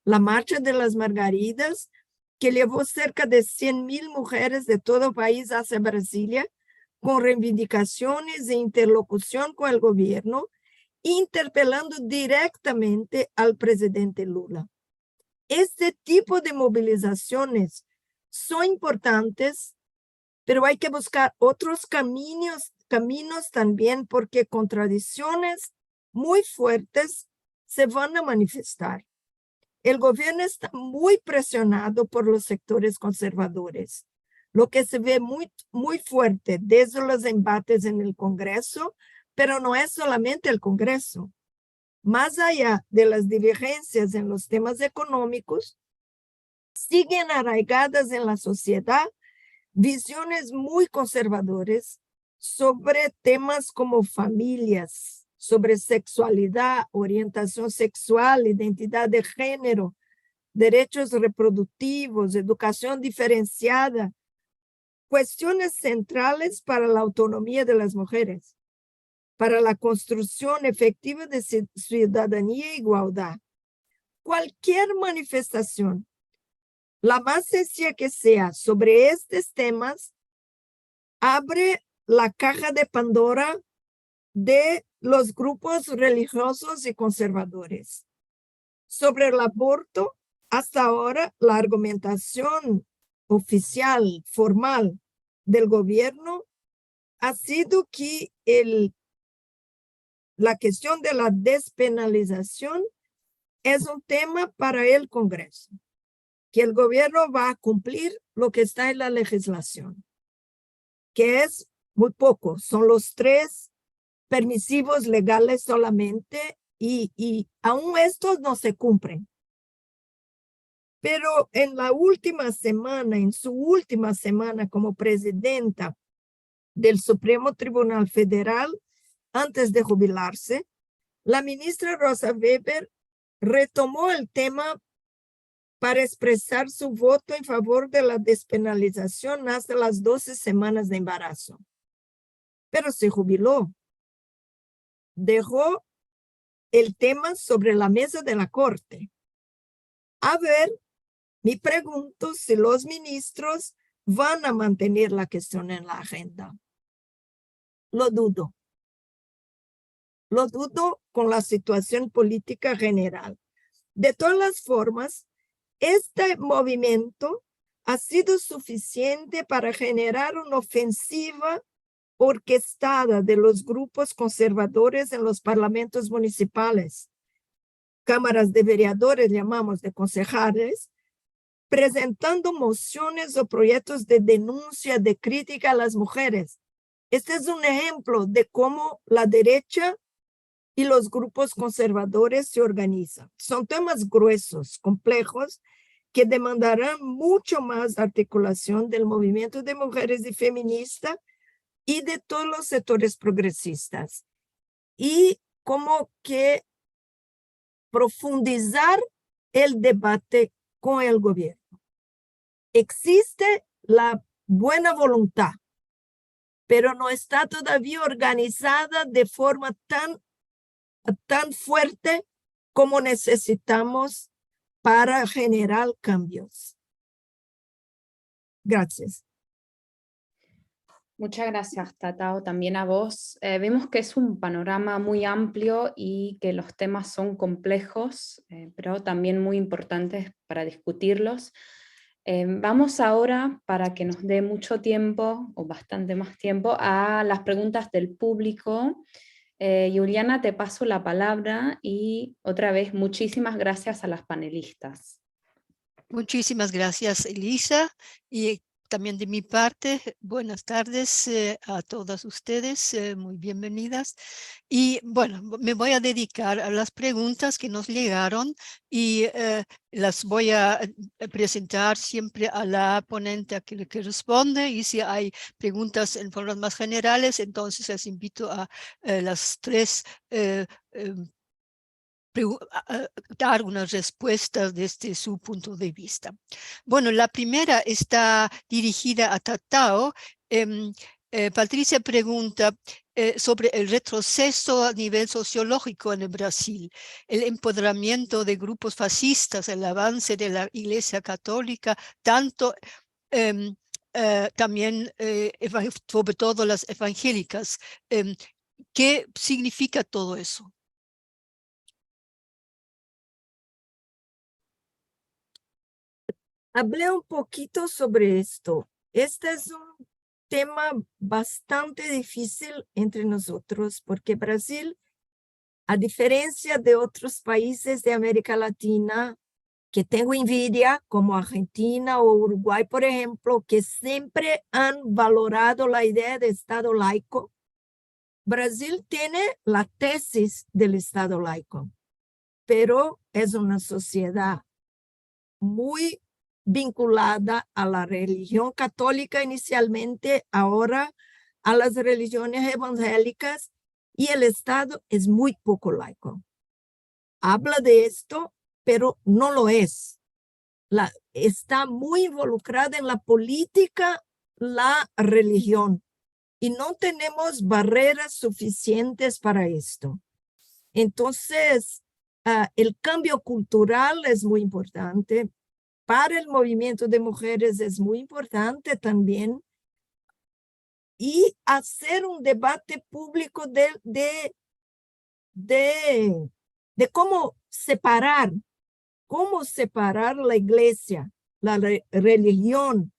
la Marcha de las Margaridas, que llevó cerca de 100,000 mujeres de todo el país hacia Brasilia, con reivindicaciones e interlocución con el gobierno, interpelando directamente al presidente Lula. Este tipo de movilizaciones son importantes, pero hay que buscar otros caminos también, porque contradicciones muy fuertes se van a manifestar. El gobierno está muy presionado por los sectores conservadores, lo que se ve muy fuerte desde los embates en el Congreso, pero no es solamente el Congreso. Más allá de las divergencias en los temas económicos, siguen arraigadas en la sociedad visiones muy conservadoras sobre temas como familias, sobre sexualidad, orientación sexual, identidad de género, derechos reproductivos, educación diferenciada, cuestiones centrales para la autonomía de las mujeres, para la construcción efectiva de ciudadanía e igualdad. Cualquier manifestación, la más sencilla que sea, sobre estos temas, abre la caja de Pandora de los grupos religiosos y conservadores. Sobre el aborto, hasta ahora la argumentación oficial, formal del gobierno ha sido que la cuestión de la despenalización es un tema para el Congreso, que el gobierno va a cumplir lo que está en la legislación, que es muy poco, son los 3 permisivos legales solamente, y aún estos no se cumplen. Pero en su última semana como presidenta del Supremo Tribunal Federal, antes de jubilarse, la ministra Rosa Weber retomó el tema para expresar su voto en favor de la despenalización hasta las 12 semanas de embarazo. Pero se jubiló. Dejó el tema sobre la mesa de la Corte. A ver, me pregunto si los ministros van a mantener la cuestión en la agenda. Lo dudo. Lo dudo con la situación política general. De todas las formas, este movimiento ha sido suficiente para generar una ofensiva orquestada de los grupos conservadores en los parlamentos municipales, cámaras de vereadores, llamamos de concejales, presentando mociones o proyectos de denuncia, de crítica a las mujeres. Este es un ejemplo de cómo la derecha y los grupos conservadores se organizan. Son temas gruesos, complejos, que demandarán mucho más articulación del movimiento de mujeres y feministas y de todos los sectores progresistas. Y como que profundizar el debate con el gobierno. Existe la buena voluntad, pero no está todavía organizada de forma tan fuerte como necesitamos para generar cambios. Gracias. Muchas gracias, Tatao, también a vos. Vemos que es un panorama muy amplio y que los temas son complejos, pero también muy importantes para discutirlos. Vamos ahora, para que nos dé mucho tiempo, o bastante más tiempo, a las preguntas del público. Juliana, te paso la palabra y otra vez muchísimas gracias a las panelistas. Muchísimas gracias, Elisa. Y también de mi parte, buenas tardes a todas ustedes, muy bienvenidas. Y bueno, me voy a dedicar a las preguntas que nos llegaron y las voy a presentar siempre a la ponente a que responde, y si hay preguntas en formas más generales, entonces les invito a las tres dar unas respuestas desde su punto de vista. Bueno, la primera está dirigida a Tatao. Patricia pregunta sobre el retroceso a nivel sociológico en el Brasil, el empoderamiento de grupos fascistas, el avance de la Iglesia Católica, tanto también sobre todo las evangélicas. ¿Qué significa todo eso? Hablé un poquito sobre esto. Este es un tema bastante difícil entre nosotros porque Brasil, a diferencia de otros países de América Latina, que tengo envidia, como Argentina o Uruguay, por ejemplo, que siempre han valorado la idea de Estado laico, Brasil tiene la tesis del Estado laico, pero es una sociedad muy vinculada a la religión católica inicialmente, ahora a las religiones evangélicas, y el Estado es muy poco laico. Habla de esto, pero no lo es. Está muy involucrada en la política, la religión, y no tenemos barreras suficientes para esto. Entonces, el cambio cultural es muy importante. Para el movimiento de mujeres es muy importante también. Y hacer un debate público de cómo separar la iglesia, la religión,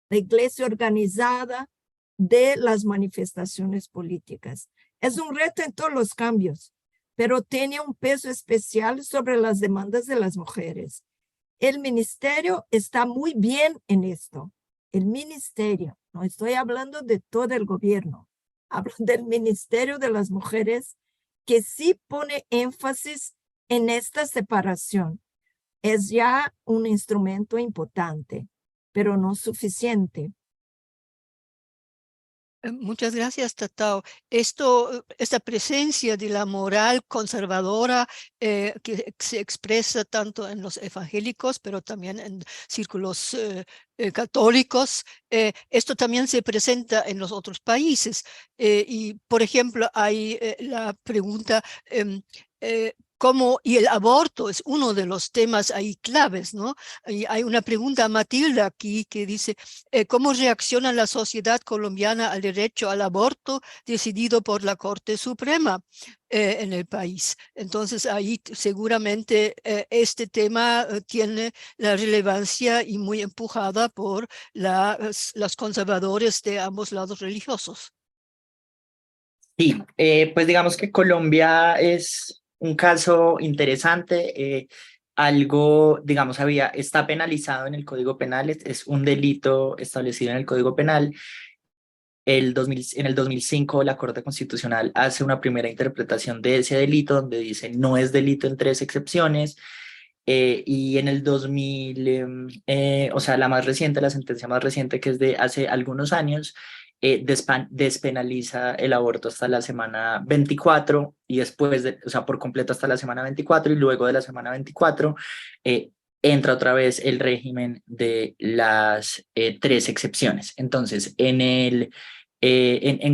la iglesia organizada de las manifestaciones políticas. Es un reto en todos los cambios, pero tiene un peso especial sobre las demandas de las mujeres. El ministerio está muy bien en esto. El ministerio, no estoy hablando de todo el gobierno, hablo del Ministerio de las Mujeres, que sí pone énfasis en esta separación. Es ya un instrumento importante, pero no suficiente. Muchas gracias, Tatao. Esta presencia de la moral conservadora que se expresa tanto en los evangélicos, pero también en círculos católicos, esto también se presenta en los otros países. Y, por ejemplo, hay la pregunta, y el aborto es uno de los temas ahí claves, ¿no? Y hay una pregunta a Matilda aquí que dice, ¿cómo reacciona la sociedad colombiana al derecho al aborto decidido por la Corte Suprema en el país? Entonces ahí seguramente este tema tiene la relevancia y muy empujada por los conservadores de ambos lados religiosos. Sí, pues digamos que Colombia es un caso interesante. Algo, digamos, está penalizado en el Código Penal, es un delito establecido en el Código Penal. En el 2005 la Corte Constitucional hace una primera interpretación de ese delito donde dice no es delito en 3 excepciones. Y en el 2000, o sea, la sentencia más reciente, que es de hace algunos años, despenaliza el aborto hasta la semana 24 y después, o sea, por completo hasta la semana 24, y luego de la semana 24 entra otra vez el régimen de las 3 excepciones. Entonces, en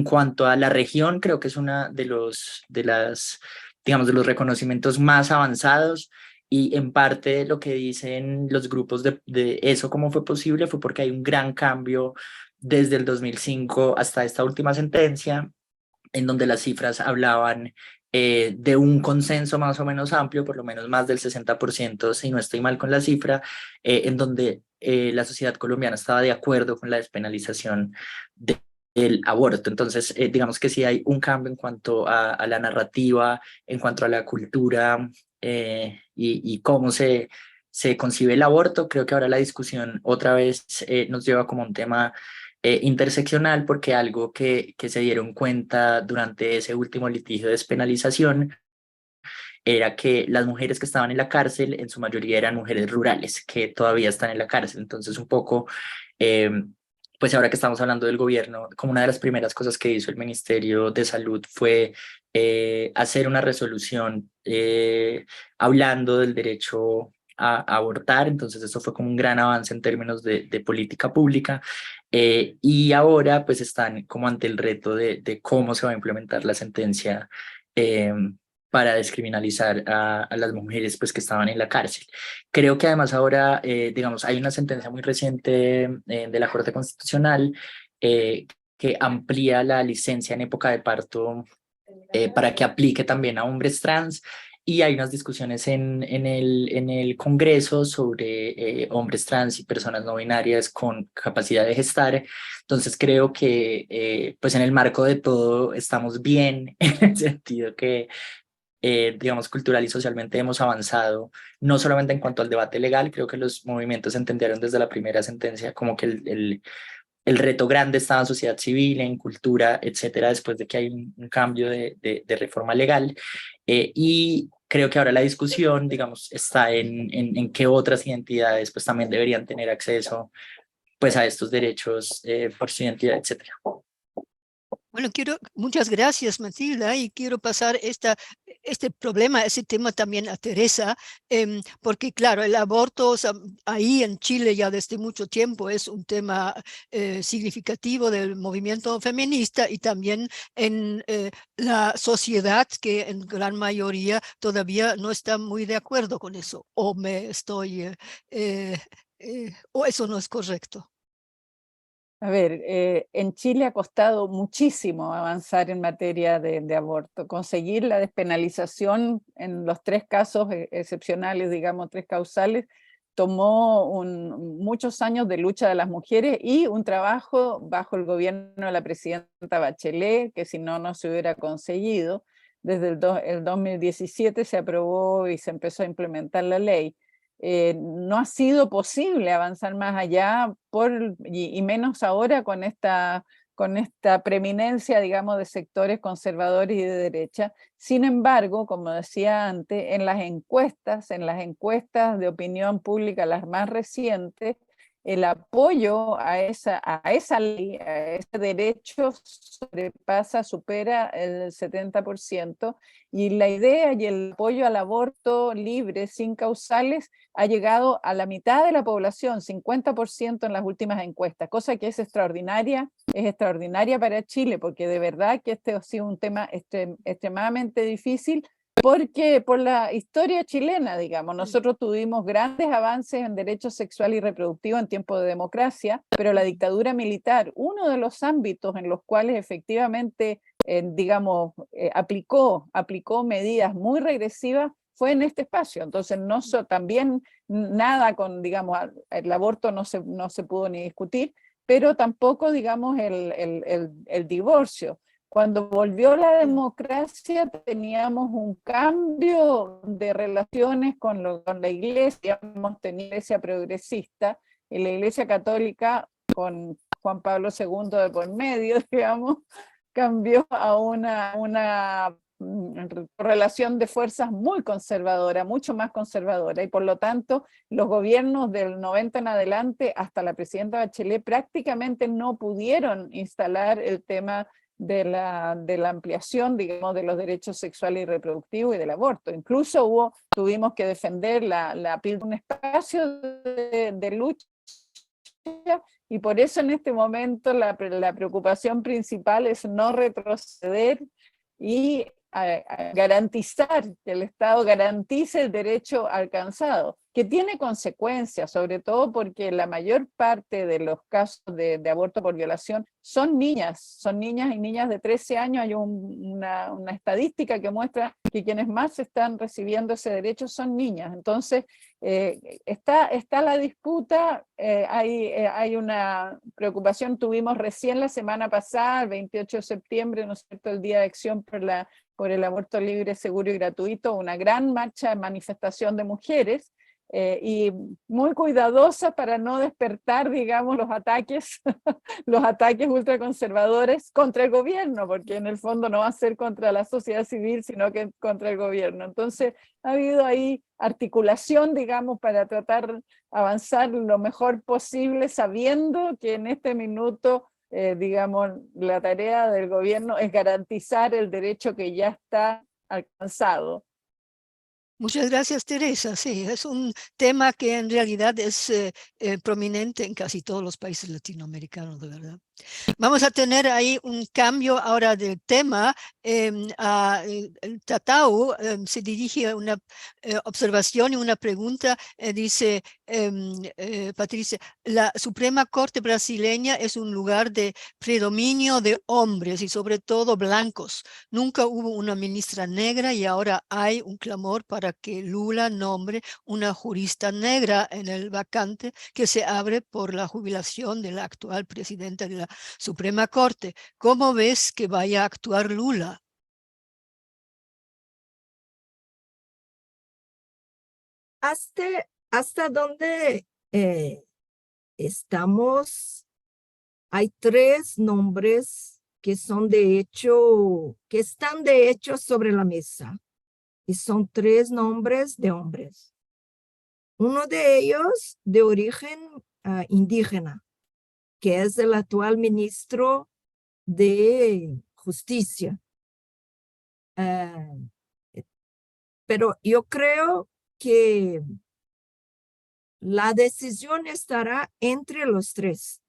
cuanto a la región, creo que es una digamos, de los reconocimientos más avanzados. Y en parte lo que dicen los grupos de eso, cómo fue posible, fue porque hay un gran cambio desde el 2005 hasta esta última sentencia, en donde las cifras hablaban de un consenso más o menos amplio, por lo menos más del 60%, si no estoy mal con la cifra, en donde la sociedad colombiana estaba de acuerdo con la despenalización del aborto. Entonces, digamos que sí hay un cambio en cuanto a la narrativa, en cuanto a la cultura, y cómo se se concibe el aborto. Creo que ahora la discusión otra vez nos lleva como un tema interseccional, porque algo que se dieron cuenta durante ese último litigio de despenalización era que las mujeres que estaban en la cárcel en su mayoría eran mujeres rurales que todavía están en la cárcel. Entonces un poco, eh, pues ahora que estamos hablando del gobierno, como una de las primeras cosas que hizo el Ministerio de Salud fue hacer una resolución hablando del derecho a abortar. Entonces esto fue como un gran avance en términos de política pública. Y ahora pues están como ante el reto de cómo se va a implementar la sentencia eh, para descriminalizar a las mujeres pues, que estaban en la cárcel. Creo que además ahora, digamos, hay una sentencia muy reciente de la Corte Constitucional que amplía la licencia en época de parto para que aplique también a hombres trans. Y hay unas discusiones en el Congreso sobre hombres trans y personas no binarias con capacidad de gestar. Entonces creo que pues en el marco de todo estamos bien, en el sentido que digamos, cultural y socialmente hemos avanzado, no solamente en cuanto al debate legal. Creo que los movimientos entendieron desde la primera sentencia como que el reto grande estaba en sociedad civil, en cultura, etcétera, después de que hay un cambio de reforma legal. Y creo que ahora la discusión, digamos, está en qué otras identidades pues también deberían tener acceso pues a estos derechos por su identidad, etcétera. Bueno, muchas gracias, Matilda, y quiero pasar este problema, ese tema también a Teresa, porque claro, el aborto ahí en Chile ya desde mucho tiempo es un tema significativo del movimiento feminista, y también en la sociedad, que en gran mayoría todavía no está muy de acuerdo con eso, o o eso no es correcto. A ver, en Chile ha costado muchísimo avanzar en materia de aborto. Conseguir la despenalización en los 3 casos excepcionales, digamos, 3 causales, tomó muchos años de lucha de las mujeres y un trabajo bajo el gobierno de la presidenta Bachelet, que si no, no se hubiera conseguido. Desde el 2017 se aprobó y se empezó a implementar la ley. No ha sido posible avanzar más allá y menos ahora con esta preeminencia, digamos, de sectores conservadores y de derecha. Sin embargo, como decía antes, en las encuestas de opinión pública, las más recientes, el apoyo a esa ley, a ese derecho, supera el 70%, y la idea y el apoyo al aborto libre, sin causales, ha llegado a la mitad de la población, 50% en las últimas encuestas, cosa que es extraordinaria para Chile, porque de verdad que este ha sido un tema extremadamente difícil, porque por la historia chilena, digamos, nosotros tuvimos grandes avances en derechos sexual y reproductivo en tiempo de democracia, pero la dictadura militar, uno de los ámbitos en los cuales efectivamente, digamos, aplicó medidas muy regresivas, fue en este espacio. Entonces, también nada con, digamos, el aborto no se pudo ni discutir, pero tampoco, digamos, el divorcio. Cuando volvió la democracia teníamos un cambio de relaciones con la iglesia, hemos tenido iglesia progresista, y la iglesia católica, con Juan Pablo II de por medio, digamos, cambió a una relación de fuerzas muy conservadora, mucho más conservadora, y por lo tanto los gobiernos del 90 en adelante, hasta la presidenta Bachelet, prácticamente no pudieron instalar el tema de la ampliación, digamos, de los derechos sexuales y reproductivos y del aborto. Incluso tuvimos que defender la píldora, un espacio de lucha, y por eso en este momento la preocupación principal es no retroceder y a garantizar, que el Estado garantice el derecho alcanzado, que tiene consecuencias, sobre todo porque la mayor parte de los casos de aborto por violación son niñas y niñas de 13 años. Hay una estadística que muestra que quienes más están recibiendo ese derecho son niñas. Entonces, está la disputa, hay una preocupación. Tuvimos recién la semana pasada, el 28 de septiembre, ¿no es cierto?, el Día de Acción por el Aborto Libre, Seguro y Gratuito, una gran marcha de manifestación de mujeres, y muy cuidadosa para no despertar, digamos, los ataques, los ataques ultraconservadores contra el gobierno, porque en el fondo no va a ser contra la sociedad civil, sino que contra el gobierno. Entonces ha habido ahí articulación, digamos, para tratar de avanzar lo mejor posible, sabiendo que en este minuto, digamos, la tarea del gobierno es garantizar el derecho que ya está alcanzado. Muchas gracias, Teresa. Sí, es un tema que en realidad es prominente en casi todos los países latinoamericanos, de verdad. Vamos a tener ahí un cambio ahora del tema. El Tatao se dirige a una observación y una pregunta. Dice Patricia, la Suprema Corte brasileña es un lugar de predominio de hombres y sobre todo blancos. Nunca hubo una ministra negra y ahora hay un clamor para que Lula nombre una jurista negra en el vacante que se abre por la jubilación de la actual presidenta de la Suprema Corte. ¿Cómo ves que vaya a actuar Lula? Hasta donde estamos, hay 3 nombres que son de hecho, que están de hecho sobre la mesa. Y son 3 nombres de hombres. Uno de ellos de origen indígena, que es el actual ministro de Justicia. Pero yo creo que la decisión estará entre los 3.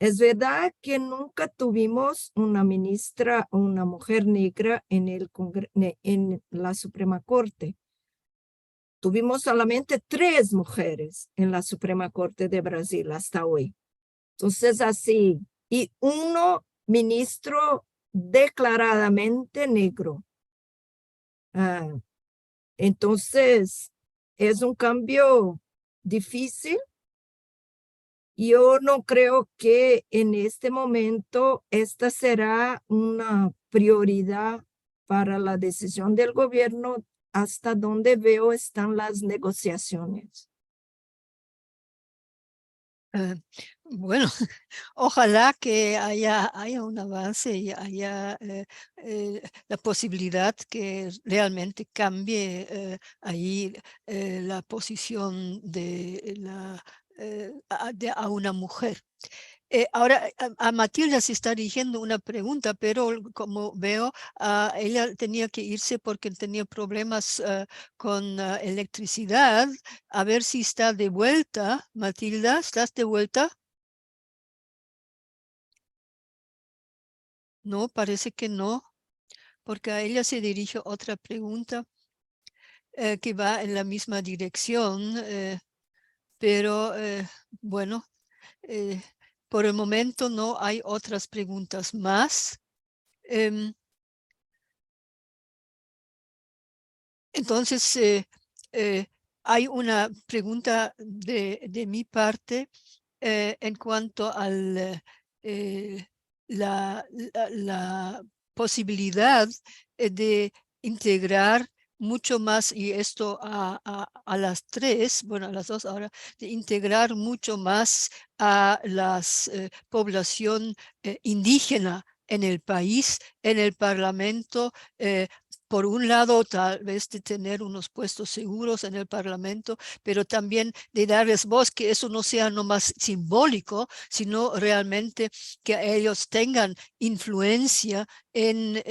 Es verdad que nunca tuvimos una ministra o una mujer negra en la Suprema Corte. Tuvimos solamente 3 mujeres en la Suprema Corte de Brasil hasta hoy. Entonces, así, y uno ministro declaradamente negro. Entonces, es un cambio difícil. Yo no creo que en este momento esta será una prioridad para la decisión del gobierno, hasta donde veo están las negociaciones. Bueno, ojalá que haya un avance y haya la posibilidad que realmente cambie ahí la posición de a una mujer. Ahora a Matilda se está dirigiendo una pregunta, pero como veo, ella tenía que irse porque tenía problemas con electricidad. A ver si está de vuelta. Matilda, ¿estás de vuelta? No, parece que no, porque a ella se dirige otra pregunta que va en la misma dirección, pero bueno, por el momento no hay otras preguntas más. Entonces, hay una pregunta de mi parte en cuanto a la posibilidad de integrar mucho más, y esto a las 3, bueno, a las 2 ahora, de integrar mucho más a la población indígena en el país, en el Parlamento. Por un lado, tal vez de tener unos puestos seguros en el Parlamento, pero también de darles voz, que eso no sea nomás simbólico, sino realmente que ellos tengan influencia en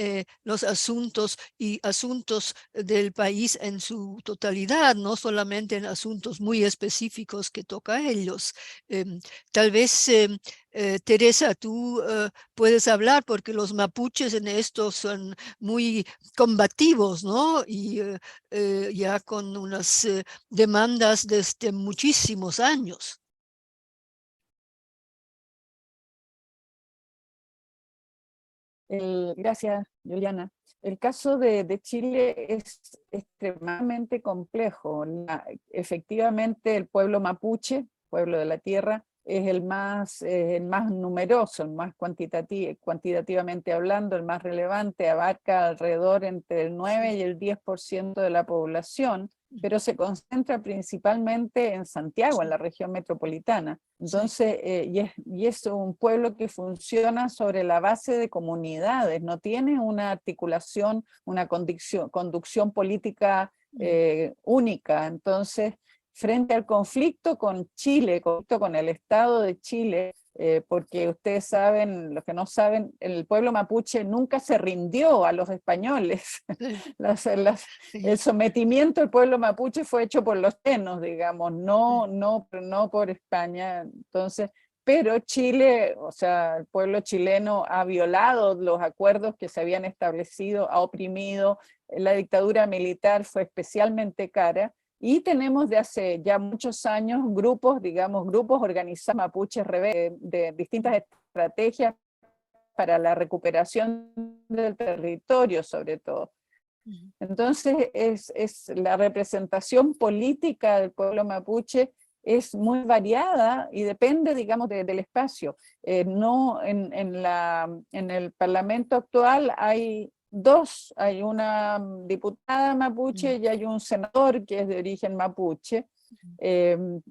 los asuntos y asuntos del país en su totalidad, no solamente en asuntos muy específicos que toca a ellos. Tal vez, Teresa, tú puedes hablar, porque los mapuches en esto son muy combativos, ¿no? Y ya con unas demandas desde muchísimos años. Gracias, Juliana. El caso de Chile es extremadamente complejo. Efectivamente, el pueblo mapuche, pueblo de la tierra, es el más numeroso, el más cuantitativamente hablando, el más relevante, abarca alrededor entre el 9 y el 10% de la población, pero se concentra principalmente en Santiago, en la región metropolitana. Entonces, y es un pueblo que funciona sobre la base de comunidades, no tiene una articulación, una conducción política única. Entonces, frente al conflicto con Chile, con el Estado de Chile, porque ustedes saben, los que no saben, el pueblo mapuche nunca se rindió a los españoles. El sometimiento del pueblo mapuche fue hecho por los chilenos, digamos, no por España. Entonces, pero Chile, o sea, el pueblo chileno ha violado los acuerdos que se habían establecido, ha oprimido, la dictadura militar fue especialmente cara. Y tenemos de hace ya muchos años grupos organizados mapuches de distintas estrategias para la recuperación del territorio, sobre todo. Entonces, es la representación política del pueblo mapuche es muy variada y depende, digamos, del espacio. No en el Parlamento actual hay hay una diputada mapuche y hay un senador que es de origen mapuche.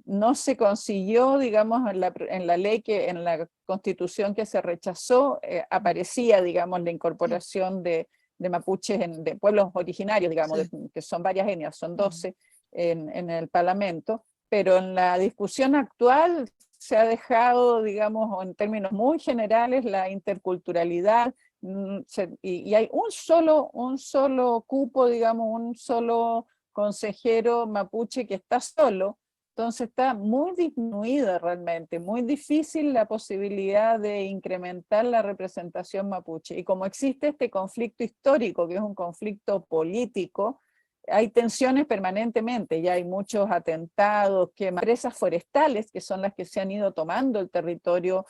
No se consiguió, digamos, en la ley, en la constitución que se rechazó, aparecía, digamos, la incorporación de mapuches, de pueblos originarios, digamos, que son varias etnias, son 12 en el Parlamento, pero en la discusión actual se ha dejado, digamos, en términos muy generales, la interculturalidad, y hay un solo cupo, digamos, un solo consejero mapuche que está solo. Entonces está muy disminuida realmente, muy difícil la posibilidad de incrementar la representación mapuche. Y como existe este conflicto histórico, que es un conflicto político, hay tensiones permanentemente, ya hay muchos atentados, empresas forestales, que son las que se han ido tomando el territorio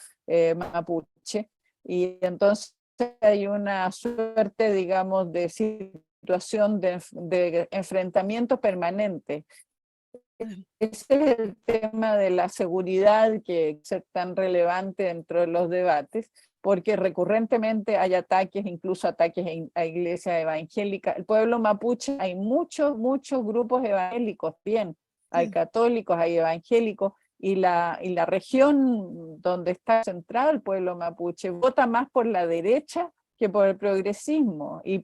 mapuche, y entonces hay una suerte, digamos, de situación de enfrentamiento permanente. Ese es el tema de la seguridad que es tan relevante dentro de los debates, porque recurrentemente hay ataques, incluso ataques a iglesias evangélicas. El pueblo mapuche, hay muchos grupos evangélicos, bien, hay católicos, hay evangélicos, y la región donde está centrado el pueblo mapuche vota más por la derecha que por el progresismo, y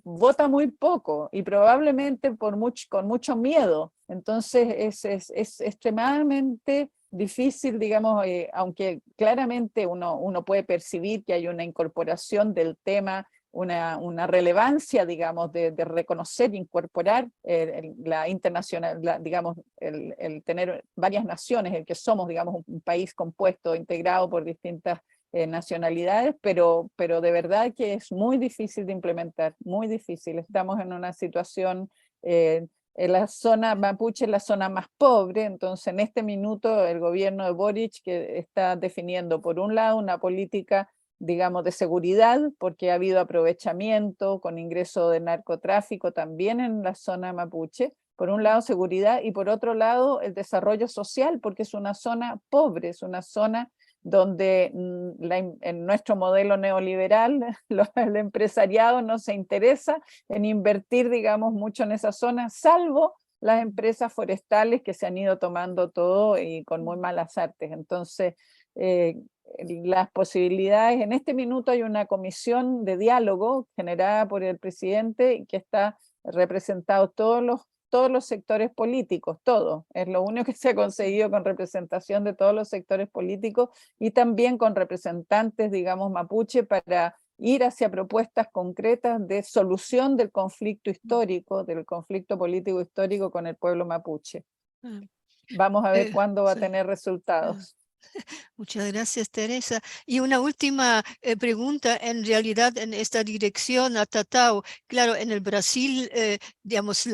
vota muy poco, y probablemente con mucho miedo. Entonces es extremadamente difícil, digamos, aunque claramente uno puede percibir que hay una incorporación del tema, una relevancia, digamos, de reconocer e incorporar la internacional, digamos, el tener varias naciones, el que somos, digamos, un país compuesto, integrado por distintas nacionalidades, pero de verdad que es muy difícil de implementar, muy difícil. Estamos en una situación, en la zona mapuche es la zona más pobre, entonces en este minuto el gobierno de Boric, que está definiendo por un lado una política, digamos, de seguridad, porque ha habido aprovechamiento con ingreso de narcotráfico también en la zona mapuche, por un lado seguridad, y por otro lado el desarrollo social, porque es una zona pobre, es una zona donde en nuestro modelo neoliberal el empresariado no se interesa en invertir, digamos, mucho en esa zona, salvo las empresas forestales que se han ido tomando todo y con muy malas artes. Entonces, las posibilidades, en este minuto hay una comisión de diálogo generada por el presidente que está representado todos los sectores políticos, todo. Es lo único que se ha conseguido con representación de todos los sectores políticos y también con representantes, digamos, mapuche, para ir hacia propuestas concretas de solución del conflicto histórico, del conflicto político histórico con el pueblo mapuche. Vamos a ver cuándo va a tener resultados. Muchas gracias, Teresa. Y una última pregunta, en realidad, en esta dirección a Tatao. Claro, en el Brasil, digamos,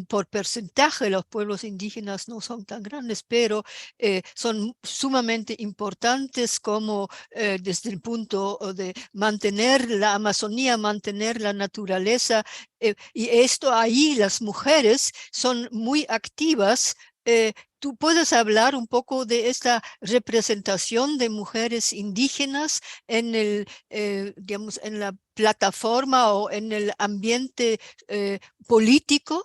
por porcentaje los pueblos indígenas no son tan grandes, pero son sumamente importantes como desde el punto de mantener la Amazonía, mantener la naturaleza. Y esto ahí, las mujeres son muy activas ¿tú puedes hablar un poco de esta representación de mujeres indígenas en el, digamos, en la plataforma o en el ambiente político?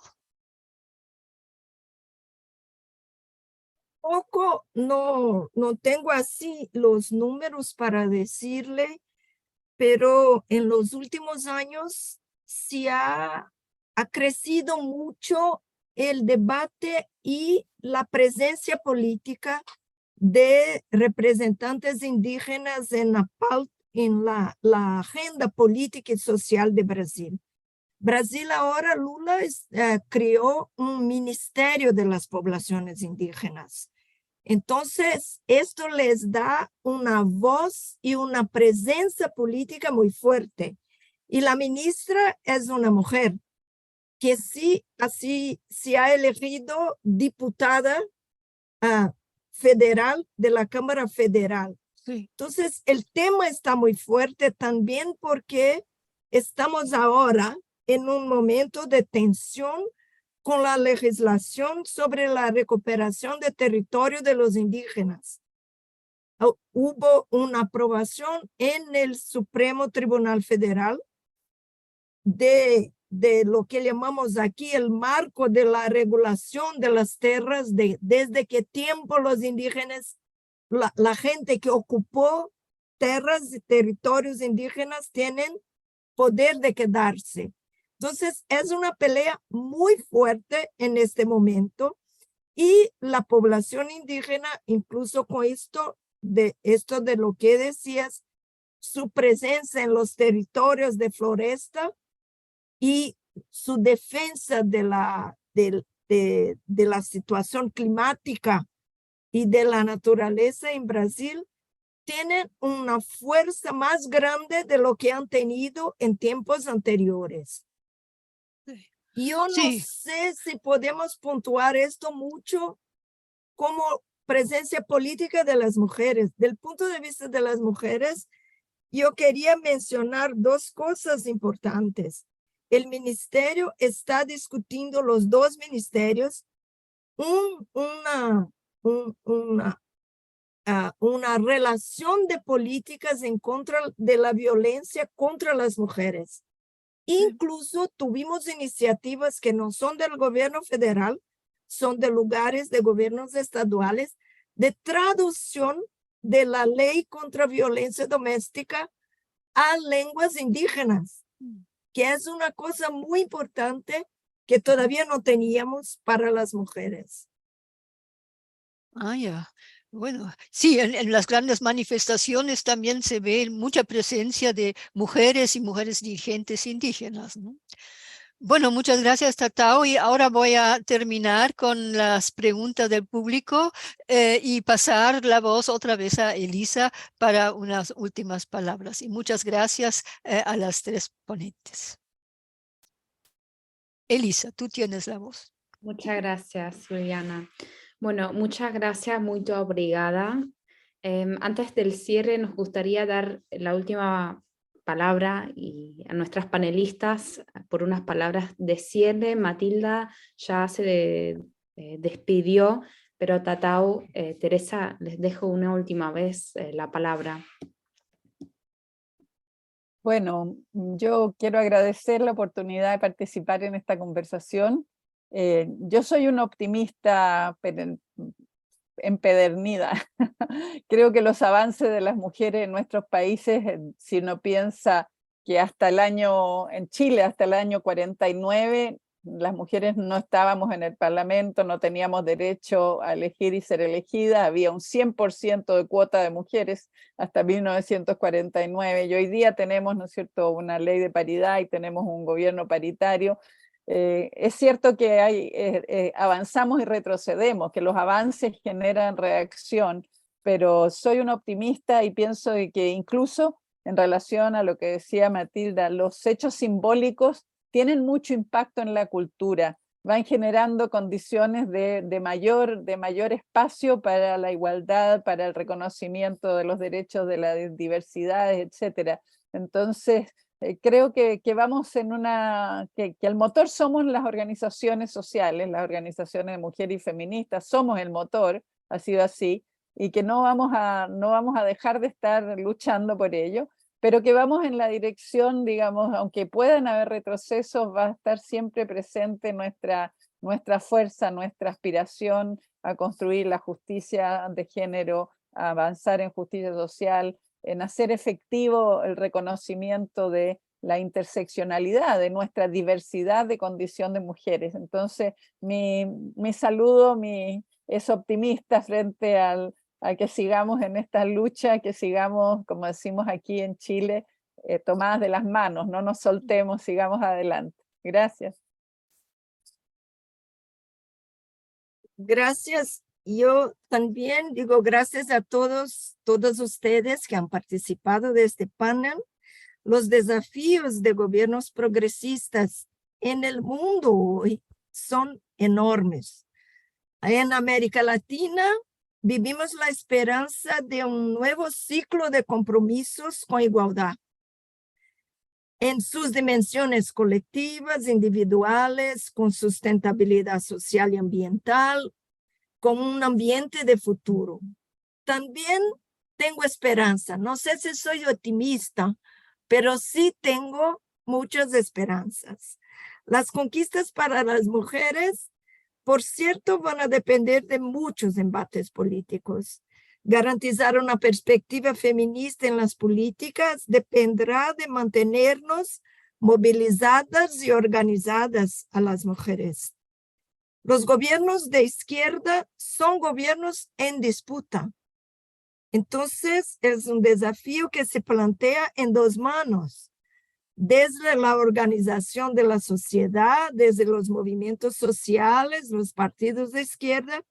Poco, no tengo así los números para decirle, pero en los últimos años sí ha crecido mucho el debate y la presencia política de representantes indígenas en la agenda política y social de Brasil. Brasil ahora, Lula creó un ministerio de las poblaciones indígenas. Entonces, esto les da una voz y una presencia política muy fuerte. Y la ministra es una mujer que sí, así se ha elegido diputada federal de la Cámara Federal. Sí. Entonces, el tema está muy fuerte también porque estamos ahora en un momento de tensión con la legislación sobre la recuperación de territorio de los indígenas. Hubo una aprobación en el Supremo Tribunal Federal de lo que llamamos aquí el marco de la regulación de las tierras, desde qué tiempo los indígenas, la gente que ocupó tierras y territorios indígenas tienen poder de quedarse. Entonces, es una pelea muy fuerte en este momento y la población indígena, incluso con esto de lo que decías, su presencia en los territorios de floresta y su defensa de la situación climática y de la naturaleza en Brasil, tienen una fuerza más grande de lo que han tenido en tiempos anteriores. Yo no sé si podemos puntuar esto mucho como presencia política de las mujeres. Del punto de vista de las mujeres, yo quería mencionar dos cosas importantes. El ministerio está discutiendo, los dos ministerios, una relación de políticas en contra de la violencia contra las mujeres. Incluso tuvimos iniciativas que no son del gobierno federal, son de lugares de gobiernos estaduales, de traducción de la ley contra violencia doméstica a lenguas indígenas, que es una cosa muy importante que todavía no teníamos para las mujeres. Ya. Bueno, sí, en las grandes manifestaciones también se ve mucha presencia de mujeres y mujeres dirigentes indígenas, ¿no? Bueno, muchas gracias, Tatao. Y ahora voy a terminar con las preguntas del público y pasar la voz otra vez a Elisa para unas últimas palabras. Y muchas gracias a las tres ponentes. Elisa, tú tienes la voz. Muchas gracias, Juliana. Bueno, muchas gracias, muy obrigada. Antes del cierre, nos gustaría dar la última palabra y a nuestras panelistas por unas palabras de cierre. Matilda ya se despidió, pero Tatao, Teresa, les dejo una última vez la palabra. Bueno, yo quiero agradecer la oportunidad de participar en esta conversación. Yo soy una optimista empedernida. Creo que los avances de las mujeres en nuestros países, si uno piensa que en Chile, hasta el año 49, las mujeres no estábamos en el Parlamento, no teníamos derecho a elegir y ser elegidas, había un 100% de cuota de mujeres hasta 1949, y hoy día tenemos, ¿no es cierto?, una ley de paridad y tenemos un gobierno paritario. Es cierto que avanzamos y retrocedemos, que los avances generan reacción, pero soy una optimista y pienso que incluso en relación a lo que decía Matilda, los hechos simbólicos tienen mucho impacto en la cultura, van generando condiciones de mayor espacio para la igualdad, para el reconocimiento de los derechos de las diversidades, etc. Entonces, creo que vamos en que el motor somos las organizaciones sociales, las organizaciones de mujeres y feministas, somos el motor, ha sido así, y que no vamos a dejar de estar luchando por ello, pero que vamos en la dirección, digamos, aunque puedan haber retrocesos, va a estar siempre presente nuestra fuerza, nuestra aspiración a construir la justicia de género, a avanzar en justicia social, en hacer efectivo el reconocimiento de la interseccionalidad, de nuestra diversidad de condición de mujeres. Entonces, mi saludo es optimista frente a que sigamos en esta lucha, que sigamos, como decimos aquí en Chile, tomadas de las manos, no nos soltemos, sigamos adelante. Gracias. Gracias. Yo también digo gracias a todos ustedes que han participado de este panel. Los desafíos de gobiernos progresistas en el mundo hoy son enormes. En América Latina vivimos la esperanza de un nuevo ciclo de compromisos con igualdad en sus dimensiones colectivas, individuales, con sustentabilidad social y ambiental, con un ambiente de futuro. También tengo esperanza. No sé si soy optimista, pero sí tengo muchas esperanzas. Las conquistas para las mujeres, por cierto, van a depender de muchos embates políticos. Garantizar una perspectiva feminista en las políticas dependerá de mantenernos movilizadas y organizadas a las mujeres. Los gobiernos de izquierda son gobiernos en disputa. Entonces, es un desafío que se plantea en dos manos, desde la organización de la sociedad, desde los movimientos sociales, los partidos de izquierda,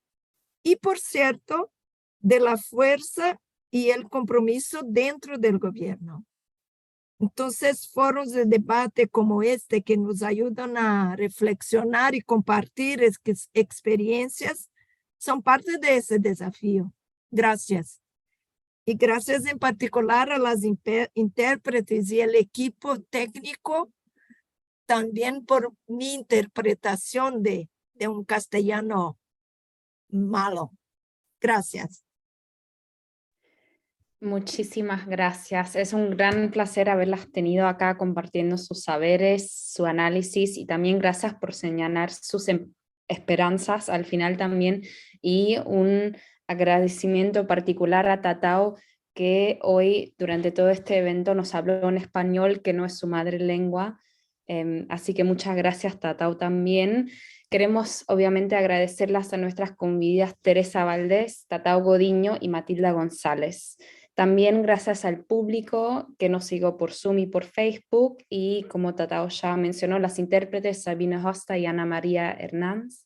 y por cierto, de la fuerza y el compromiso dentro del gobierno. Entonces, foros de debate como este que nos ayudan a reflexionar y compartir experiencias son parte de ese desafío. Gracias. Y gracias en particular a las intérpretes y el equipo técnico, también por mi interpretación de un castellano malo. Gracias. Muchísimas gracias. Es un gran placer haberlas tenido acá compartiendo sus saberes, su análisis y también gracias por señalar sus esperanzas al final también y un agradecimiento particular a Tatao que hoy durante todo este evento nos habló en español que no es su madre lengua. Así que muchas gracias Tatao también. Queremos obviamente agradecerlas a nuestras convidadas Teresa Valdés, Tatao Godiño y Matilda González. También gracias al público que nos siguió por Zoom y por Facebook, y como Tatao ya mencionó, las intérpretes Sabina Hosta y Ana María Hernández,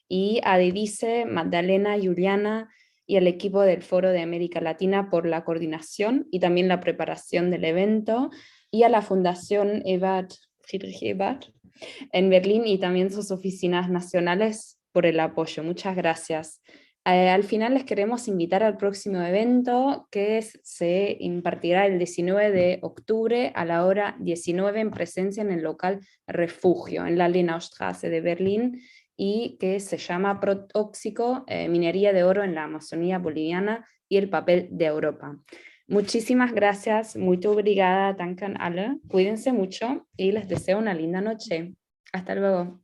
y a Didice, Magdalena, Juliana y el equipo del Foro de América Latina por la coordinación y también la preparación del evento, y a la Fundación Friedrich Ebert en Berlín y también sus oficinas nacionales por el apoyo. Muchas gracias. Al final les queremos invitar al próximo evento que se impartirá el 19 de octubre a la hora 19 en presencia en el local Refugio, en la Lenaustraße de Berlín, y que se llama Protóxico, minería de oro en la Amazonía boliviana y el papel de Europa. Muchísimas gracias, muito obrigada, danke an alle, cuídense mucho y les deseo una linda noche. Hasta luego.